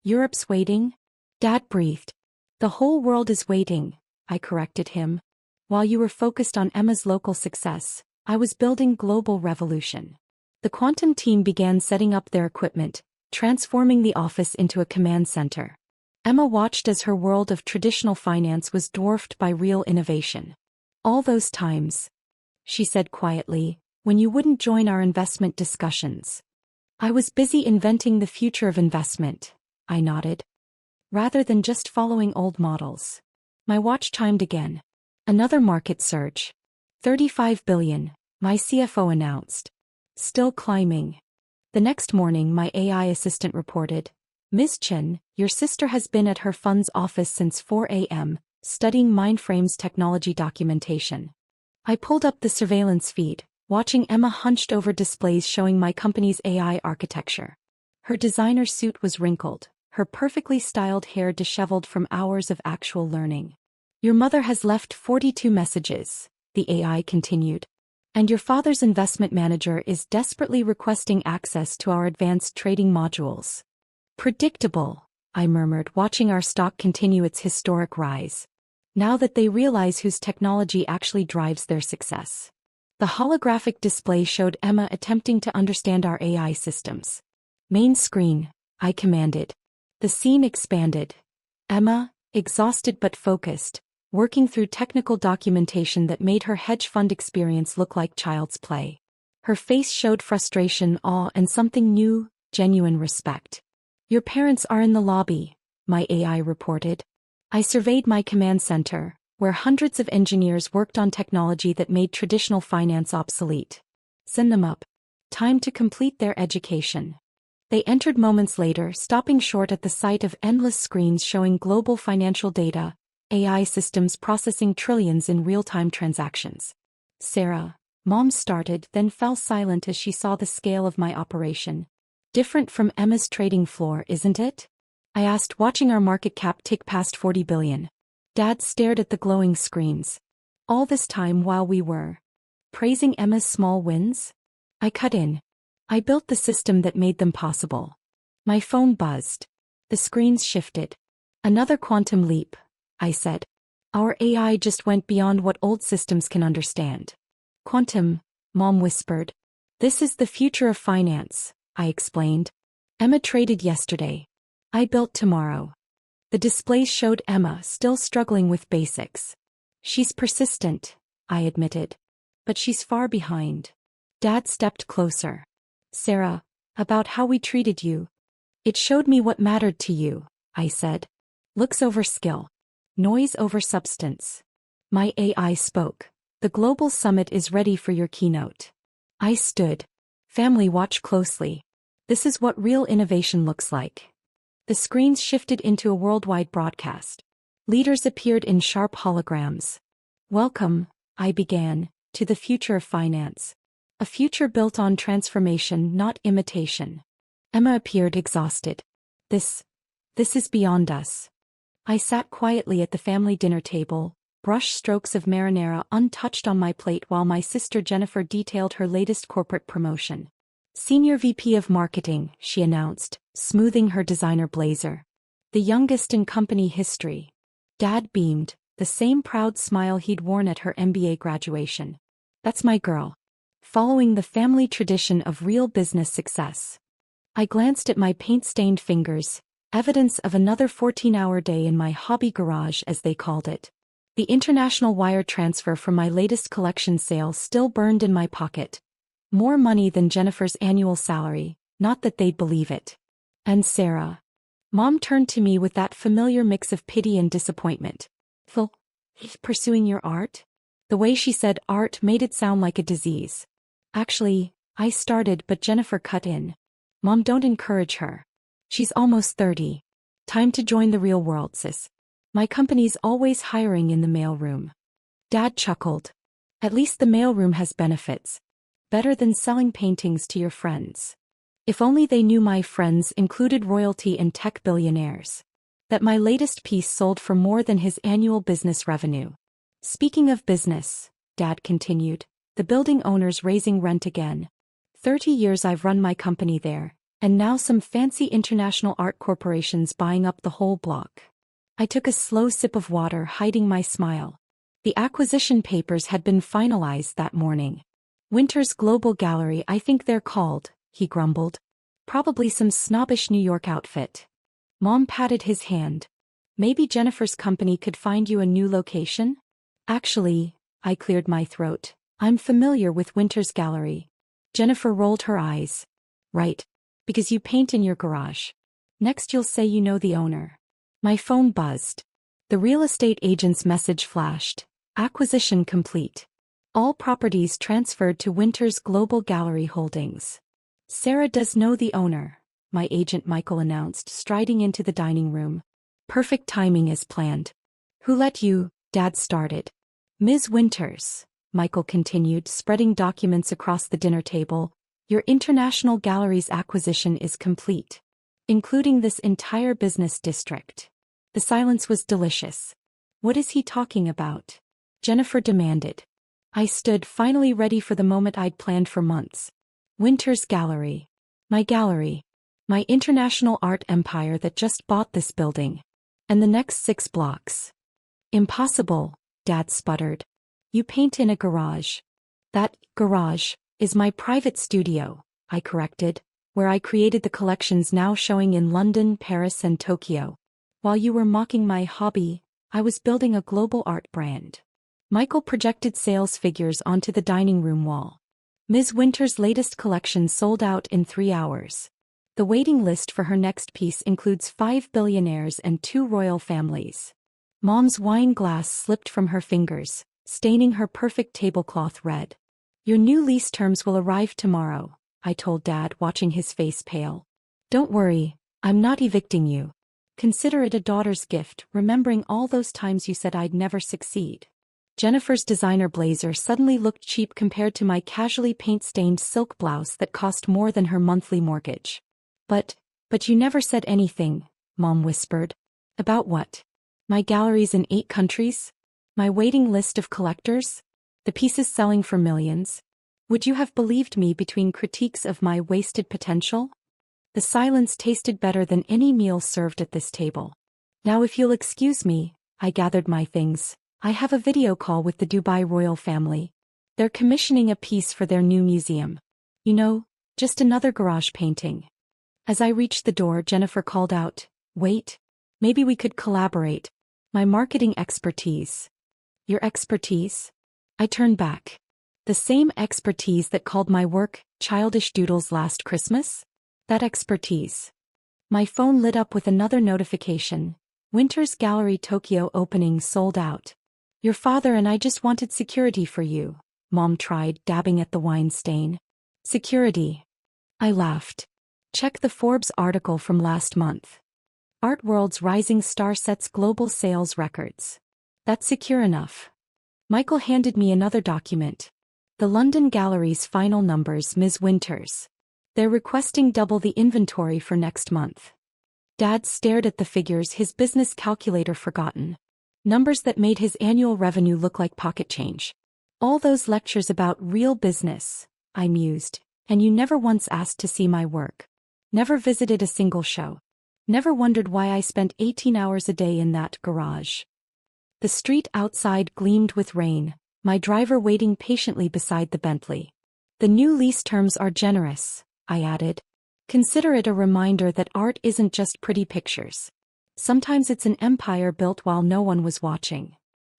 Speaker 1: Europe's waiting? Dad breathed. The whole world is waiting, I corrected him. While you were focused on Emma's local success, I was building global revolution. The quantum team began setting up their equipment, transforming the office into a command center. Emma watched as her world of traditional finance was dwarfed by real innovation. All those times, she said quietly, when you wouldn't join our investment discussions. I was busy inventing the future of investment, I nodded. Rather than just following old models. My watch chimed again. Another market surge. 35 billion, my CFO announced. Still climbing. The next morning my AI assistant reported, Ms. Chen, your sister has been at her fund's office since 4 a.m., studying Mindframe's technology documentation. I pulled up the surveillance feed, watching Emma hunched over displays showing my company's AI architecture. Her designer suit was wrinkled, her perfectly styled hair disheveled from hours of actual learning. Your mother has left 42 messages, the AI continued. And your father's investment manager is desperately requesting access to our advanced trading modules. Predictable, I murmured, watching our stock continue its historic rise. Now that they realize whose technology actually drives their success. The holographic display showed Emma attempting to understand our AI systems. Main screen, I commanded. The scene expanded. Emma, exhausted but focused, working through technical documentation that made her hedge fund experience look like child's play. Her face showed frustration, awe, and something new, genuine respect. Your parents are in the lobby, my AI reported. I surveyed my command center, where hundreds of engineers worked on technology that made traditional finance obsolete. Send them up. Time to complete their education. They entered moments later, stopping short at the sight of endless screens showing global financial data, AI systems processing trillions in real-time transactions. Sarah, Mom started, then fell silent as she saw the scale of my operation. Different from Emma's trading floor, isn't it? I asked, watching our market cap tick past 40 billion. Dad stared at the glowing screens. All this time while we were praising Emma's small wins? I cut in. I built the system that made them possible. My phone buzzed. The screens shifted. Another quantum leap, I said. Our AI just went beyond what old systems can understand. Quantum, Mom whispered. This is the future of finance, I explained. Emma traded yesterday. I built tomorrow. The displays showed Emma still struggling with basics. She's persistent, I admitted. But she's far behind. Dad stepped closer. Sarah, about how we treated you. It showed me what mattered to you, I said. Looks over skill. Noise over substance. My AI spoke. The global summit is ready for your keynote. I stood. Family, watch closely. This is what real innovation looks like. The screens shifted into a worldwide broadcast. Leaders appeared in sharp holograms. Welcome, I began, to the future of finance. A future built on transformation, not imitation. Emma appeared exhausted. This is beyond us. I sat quietly at the family dinner table, brush strokes of marinara untouched on my plate while my sister Jennifer detailed her latest corporate promotion. Senior VP of Marketing, she announced, smoothing her designer blazer. The youngest in company history. Dad beamed, the same proud smile he'd worn at her MBA graduation. That's my girl. Following the family tradition of real business success. I glanced at my paint-stained fingers, evidence of another 14-hour day in my hobby garage, as they called it. The international wire transfer from my latest collection sale still burned in my pocket. More money than Jennifer's annual salary, not that they'd believe it. And Sarah. Mom turned to me with that familiar mix of pity and disappointment. Phil, pursuing your art? The way she said art made it sound like a disease. Actually, I started, but Jennifer cut in. Mom, don't encourage her. She's almost 30. Time to join the real world, sis. My company's always hiring in the mailroom. Dad chuckled. At least the mailroom has benefits. Better than selling paintings to your friends. If only they knew my friends included royalty and tech billionaires. That my latest piece sold for more than his annual business revenue. Speaking of business, Dad continued, the building owner's raising rent again. 30 years I've run my company there, and now some fancy international art corporations buying up the whole block. I took a slow sip of water, hiding my smile. The acquisition papers had been finalized that morning. Winter's Global Gallery, I think they're called, he grumbled. Probably some snobbish New York outfit. Mom patted his hand. Maybe Jennifer's company could find you a new location? Actually, I cleared my throat. I'm familiar with Winter's Gallery. Jennifer rolled her eyes. Right. Because you paint in your garage. Next you'll say you know the owner. My phone buzzed. The real estate agent's message flashed. Acquisition complete. All properties transferred to Winter's Global Gallery Holdings. Sarah does know the owner, my agent Michael announced, striding into the dining room. Perfect timing as planned. Who let you? Dad started. Ms. Winters, Michael continued, spreading documents across the dinner table. Your international gallery's acquisition is complete. Including this entire business district. The silence was delicious. What is he talking about? Jennifer demanded. I stood, finally ready for the moment I'd planned for months. Winter's Gallery. My gallery. My international art empire that just bought this building. And the next 6 blocks. Impossible, Dad sputtered. You paint in a garage. That garage is my private studio, I corrected, where I created the collections now showing in London, Paris, and Tokyo. While you were mocking my hobby, I was building a global art brand. Michael projected sales figures onto the dining room wall. Ms. Winter's latest collection sold out in 3 hours. The waiting list for her next piece includes 5 billionaires and 2 royal families. Mom's wine glass slipped from her fingers, staining her perfect tablecloth red. Your new lease terms will arrive tomorrow, I told Dad, watching his face pale. Don't worry, I'm not evicting you. Consider it a daughter's gift, remembering all those times you said I'd never succeed. Jennifer's designer blazer suddenly looked cheap compared to my casually paint-stained silk blouse that cost more than her monthly mortgage. But you never said anything, Mom whispered. About what? My galleries in 8 countries? My waiting list of collectors? The pieces selling for millions? Would you have believed me between critiques of my wasted potential? The silence tasted better than any meal served at this table. Now if you'll excuse me, I gathered my things. I have a video call with the Dubai royal family. They're commissioning a piece for their new museum. You know, just another garage painting. As I reached the door, Jennifer called out, "Wait, maybe we could collaborate. My marketing expertise." "Your expertise?" I turned back. "The same expertise that called my work childish doodles last Christmas? That expertise." My phone lit up with another notification. "Winter's Gallery Tokyo opening sold out. Your father and I just wanted security for you," Mom tried, dabbing at the wine stain. "Security?" I laughed. "Check the Forbes article from last month. Art World's rising star sets global sales records. That's secure enough." Michael handed me another document. "The London Gallery's final numbers, Ms. Winters. They're requesting double the inventory for next month." Dad stared at the figures, his business calculator forgotten. Numbers that made his annual revenue look like pocket change. "All those lectures about real business," I mused, "and you never once asked to see my work. Never visited a single show. Never wondered why I spent 18 hours a day in that garage." The street outside gleamed with rain, my driver waiting patiently beside the Bentley. "The new lease terms are generous," I added. "Consider it a reminder that art isn't just pretty pictures. Sometimes it's an empire built while no one was watching."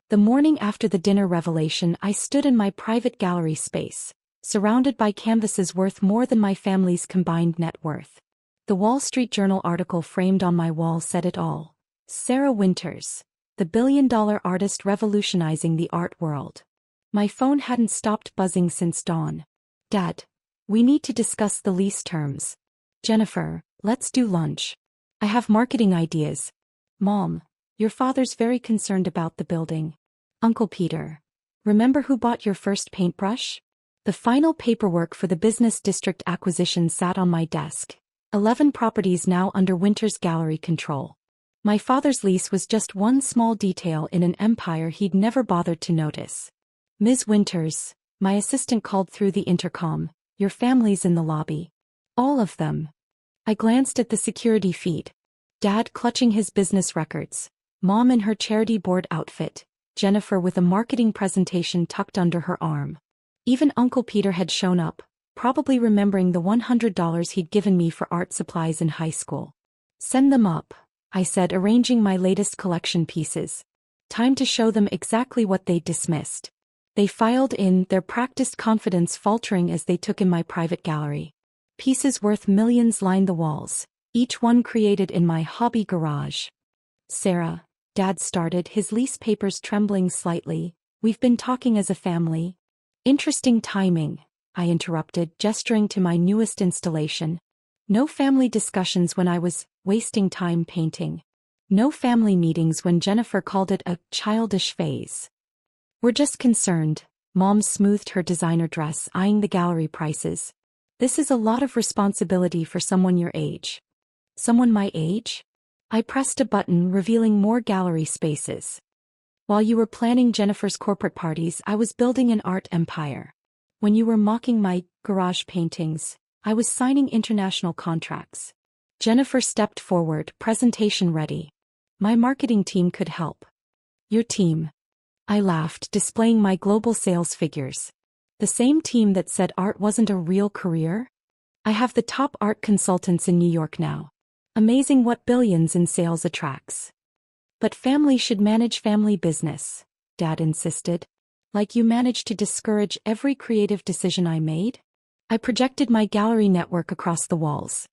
Speaker 1: The morning after the dinner revelation, I stood in my private gallery space, surrounded by canvases worth more than my family's combined net worth. The Wall Street Journal article framed on my wall said it all. Sarah Winters, the billion-dollar artist revolutionizing the art world. My phone hadn't stopped buzzing since dawn. "Dad, we need to discuss the lease terms." "Jennifer, let's do lunch. I have marketing ideas." "Mom, your father's very concerned about the building." "Uncle Peter, remember who bought your first paintbrush?" The final paperwork for the business district acquisition sat on my desk. 11 properties now under Winter's Gallery control. My father's lease was just one small detail in an empire he'd never bothered to notice. "Ms. Winters," my assistant called through the intercom, "your family's in the lobby." "All of them." I glanced at the security feed. Dad clutching his business records, Mom in her charity board outfit, Jennifer with a marketing presentation tucked under her arm. Even Uncle Peter had shown up, probably remembering the $100 he'd given me for art supplies in high school. "Send them up," I said, arranging my latest collection pieces. Time to show them exactly what they'd dismissed. They filed in, their practiced confidence faltering as they took in my private gallery. Pieces worth millions lined the walls, each one created in my hobby garage. "Sarah," Dad started, his lease papers trembling slightly, "we've been talking as a family." "Interesting timing," I interrupted, gesturing to my newest installation. No family discussions when I was wasting time painting. No family meetings when Jennifer called it a childish phase. "We're just concerned." Mom smoothed her designer dress, eyeing the gallery prices. "This is a lot of responsibility for someone your age." "Someone my age?" I pressed a button, revealing more gallery spaces. "While you were planning Jennifer's corporate parties, I was building an art empire. When you were mocking my garage paintings, I was signing international contracts." Jennifer stepped forward, presentation ready. "My marketing team could help." "Your team?" I laughed, displaying my global sales figures. "The same team that said art wasn't a real career? I have the top art consultants in New York now. Amazing what billions in sales attracts." "But family should manage family business," Dad insisted. "Like you managed to discourage every creative decision I made?" I projected my gallery network across the walls.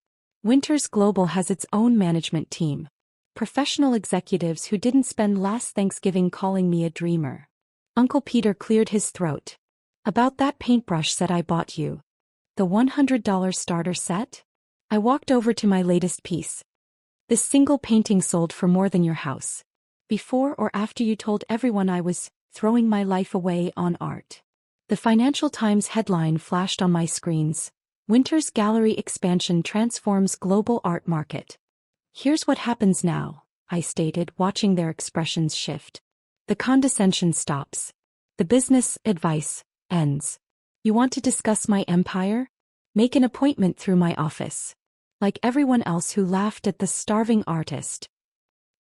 Speaker 1: Winters Global has its own management team. Professional executives who didn't spend last Thanksgiving calling me a dreamer. Uncle Peter cleared his throat. "About that paintbrush set I bought you. The $100 starter set?" I walked over to my latest piece. "This single painting sold for more than your house. Before or after you told everyone I was throwing my life away on art." The Financial Times headline flashed on my screens. "Winter's Gallery Expansion Transforms Global Art Market." "Here's what happens now," I stated, watching their expressions shift. The condescension stops. The business advice ends. "You want to discuss my empire? Make an appointment through my office." like everyone else who laughed at the starving artist.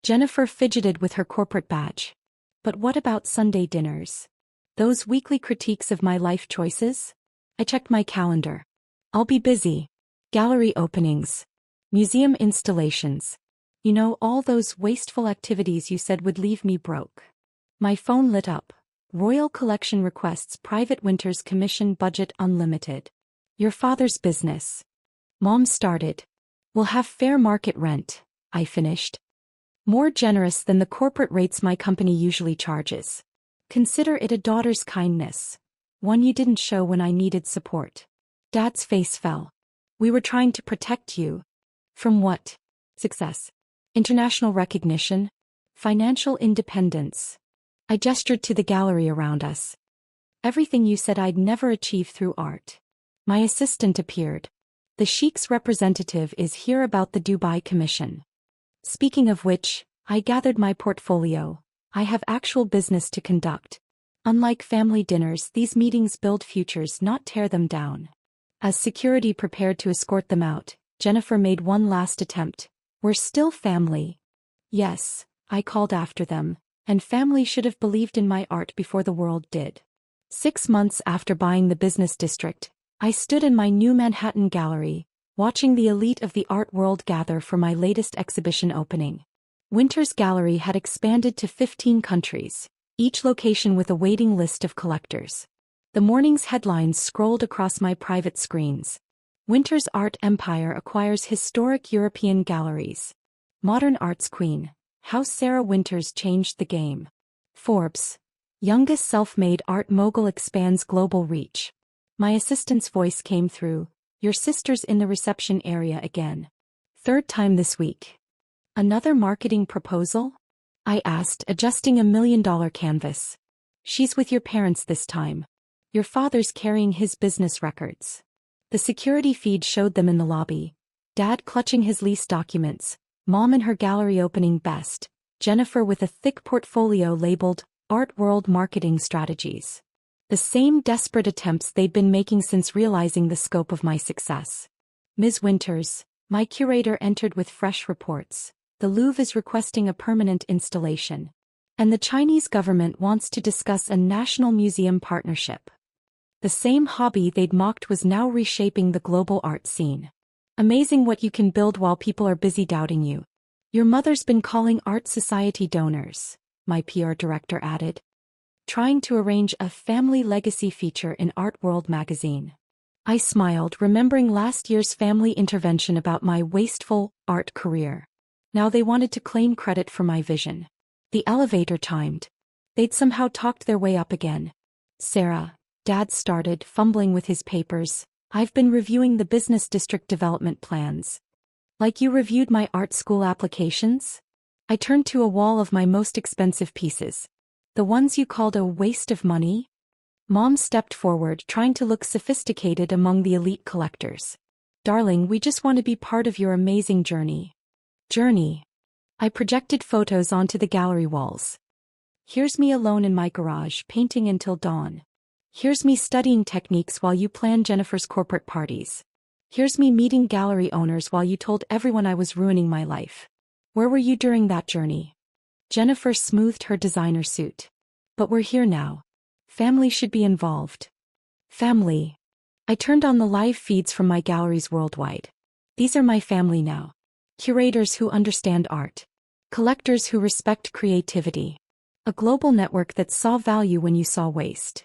Speaker 1: Jennifer fidgeted with her corporate badge. But what about Sunday dinners? Those weekly critiques of my life choices? I checked my calendar. I'll be busy. Gallery openings. Museum installations. You know, all those wasteful activities you said would leave me broke. My phone lit up. Royal Collection requests private Winters commission budget unlimited. Your father's business. Mom started. We'll have fair market rent, I finished. More generous than the corporate rates my company usually charges. Consider it a daughter's kindness. One you didn't show when I needed support. Dad's face fell. We were trying to protect you. From what? Success. International recognition. Financial independence. I gestured to the gallery around us. Everything you said I'd never achieve through art. My assistant appeared. The Sheik's representative is here about the Dubai commission. Speaking of which, I gathered my portfolio. I have actual business to conduct. Unlike family dinners, these meetings build futures, not tear them down. As security prepared to escort them out, Jennifer made one last attempt. We're still family. Yes, I called after them, and family should have believed in my art before the world did. 6 months after buying the business district, I stood in my new Manhattan gallery, watching the elite of the art world gather for my latest exhibition opening. Winters Gallery had expanded to 15 countries, each location with a waiting list of collectors. The morning's headlines scrolled across my private screens. Winters Art Empire acquires historic European galleries. Modern Arts Queen, how Sarah Winters changed the game. Forbes, youngest self-made art mogul expands global reach. My assistant's voice came through. Your sister's in the reception area again. 3rd time this week. Another marketing proposal? I asked, adjusting $1 million canvas. She's with your parents this time. Your father's carrying his business records. The security feed showed them in the lobby. Dad clutching his lease documents, Mom in her gallery opening best, Jennifer with a thick portfolio labeled Art World Marketing Strategies. The same desperate attempts they'd been making since realizing the scope of my success. Ms. Winters, my curator entered with fresh reports. The Louvre is requesting a permanent installation. And the Chinese government wants to discuss a national museum partnership. The same hobby they'd mocked was now reshaping the global art scene. Amazing what you can build while people are busy doubting you. Your mother's been calling Art Society donors, my PR director added. Trying to arrange a family legacy feature in Art World magazine. I smiled, remembering last year's family intervention about my wasteful art career. Now they wanted to claim credit for my vision. The elevator chimed. They'd somehow talked their way up again. Sarah, Dad started, fumbling with his papers. I've been reviewing the business district development plans. Like you reviewed my art school applications? I turned to a wall of my most expensive pieces. The ones you called a waste of money? Mom stepped forward, trying to look sophisticated among the elite collectors. Darling, we just want to be part of your amazing journey. Journey. I projected photos onto the gallery walls. Here's me alone in my garage, painting until dawn. Here's me studying techniques while you plan Jennifer's corporate parties. Here's me meeting gallery owners while you told everyone I was ruining my life. Where were you during that journey? Jennifer smoothed her designer suit. But we're here now. Family should be involved. Family. I turned on the live feeds from my galleries worldwide. These are my family now. Curators who understand art. Collectors who respect creativity. A global network that saw value when you saw waste.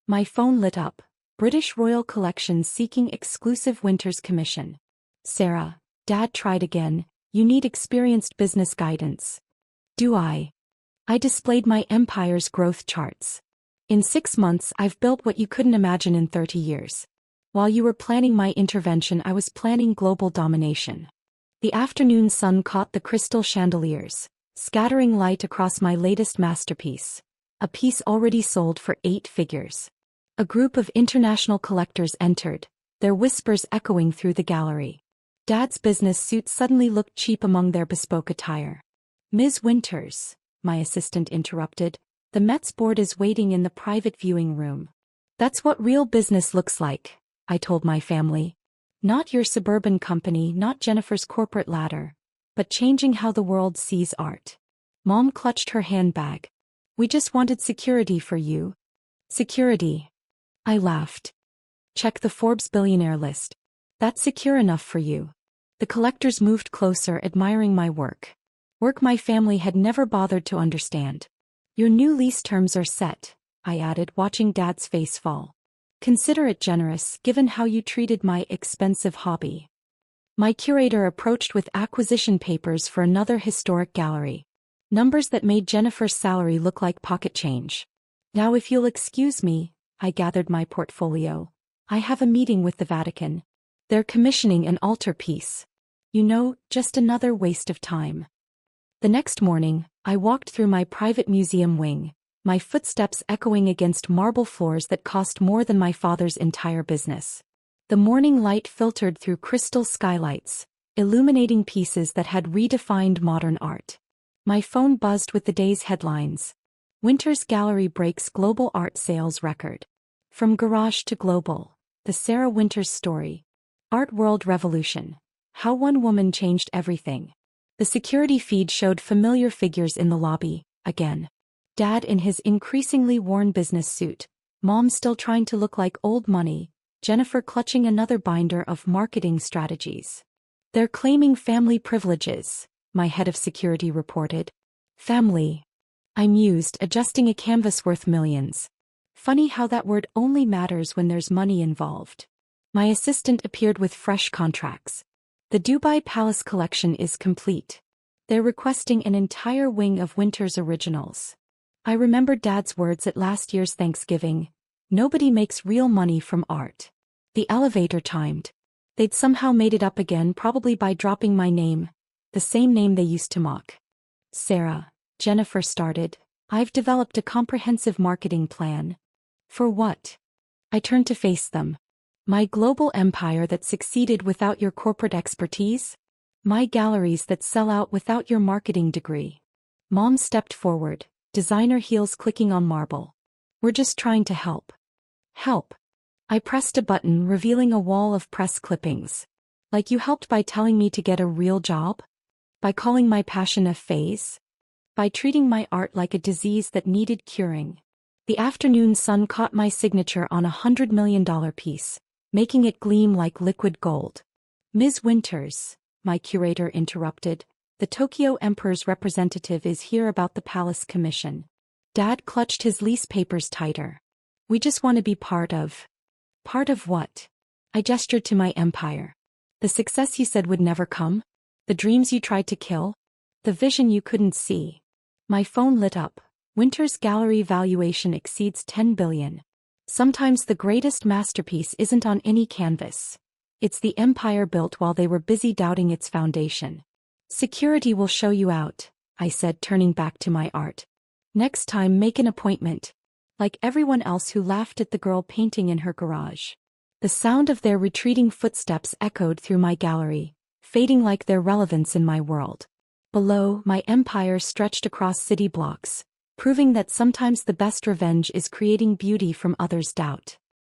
Speaker 1: My phone lit up. British Royal Collections seeking exclusive Winters commission. Sarah, Dad tried again. You need experienced business guidance. Do I? I displayed my empire's growth charts. In 6 months, I've built what you couldn't imagine in 30 years. While you were planning my intervention, I was planning global domination. The afternoon sun caught the crystal chandeliers, scattering light across my latest masterpiece. A piece already sold for 8 figures. A group of international collectors entered, their whispers echoing through the gallery. Dad's business suit suddenly looked cheap among their bespoke attire. Ms. Winters, my assistant interrupted, the Met's board is waiting in the private viewing room. That's what real business looks like, I told my family. Not your suburban company, not Jennifer's corporate ladder, but changing how the world sees art. Mom clutched her handbag. We just wanted security for you. Security. I laughed. Check the Forbes billionaire list. That's secure enough for you. The collectors moved closer, admiring my work. Work my family had never bothered to understand. Your new lease terms are set, I added, watching Dad's face fall. Consider it generous, given how you treated my expensive hobby. My curator approached with acquisition papers for another historic gallery. Numbers that made Jennifer's salary look like pocket change. Now if you'll excuse me, I gathered my portfolio. I have a meeting with the Vatican. They're commissioning an altarpiece. You know, just another waste of time. The next morning, I walked through my private museum wing, my footsteps echoing against marble floors that cost more than my father's entire business. The morning light filtered through crystal skylights, illuminating pieces that had redefined modern art. My phone buzzed with the day's headlines. Winter's Gallery breaks global art sales record. From garage to global, the Sarah Winters story. Art world revolution. How one woman changed everything. The security feed showed familiar figures in the lobby, again. Dad in his increasingly worn business suit, Mom still trying to look like old money, Jennifer clutching another binder of marketing strategies. They're claiming family privileges, my head of security reported. Family. I mused, adjusting a canvas worth millions. Funny how that word only matters when there's money involved. My assistant appeared with fresh contracts. The Dubai Palace collection is complete. They're requesting an entire wing of Winter's originals. I remembered Dad's words at last year's Thanksgiving. Nobody makes real money from art. The elevator timed. They'd somehow made it up again, probably by dropping my name, the same name they used to mock. Sarah, Jennifer started, I've developed a comprehensive marketing plan. For what? I turned to face them. My global empire that succeeded without your corporate expertise? My galleries that sell out without your marketing degree? Mom stepped forward, designer heels clicking on marble. We're just trying to help. Help. I pressed a button, revealing a wall of press clippings. Like you helped by telling me to get a real job? By calling my passion a phase? By treating my art like a disease that needed curing? The afternoon sun caught my signature on $100 million piece, making it gleam like liquid gold. Ms. Winters, my curator interrupted, the Tokyo Emperor's representative is here about the palace commission. Dad clutched his lease papers tighter. We just want to be part of. Part of what? I gestured to my empire. The success you said would never come? The dreams you tried to kill? The vision you couldn't see? My phone lit up. Winter's Gallery valuation exceeds $10 billion. Sometimes the greatest masterpiece isn't on any canvas. It's the empire built while they were busy doubting its foundation. Security will show you out, I said, turning back to my art. Next time make an appointment. Like everyone else who laughed at the girl painting in her garage. The sound of their retreating footsteps echoed through my gallery, fading like their relevance in my world. Below, my empire stretched across city blocks, proving that sometimes the best revenge is creating beauty from others' doubt.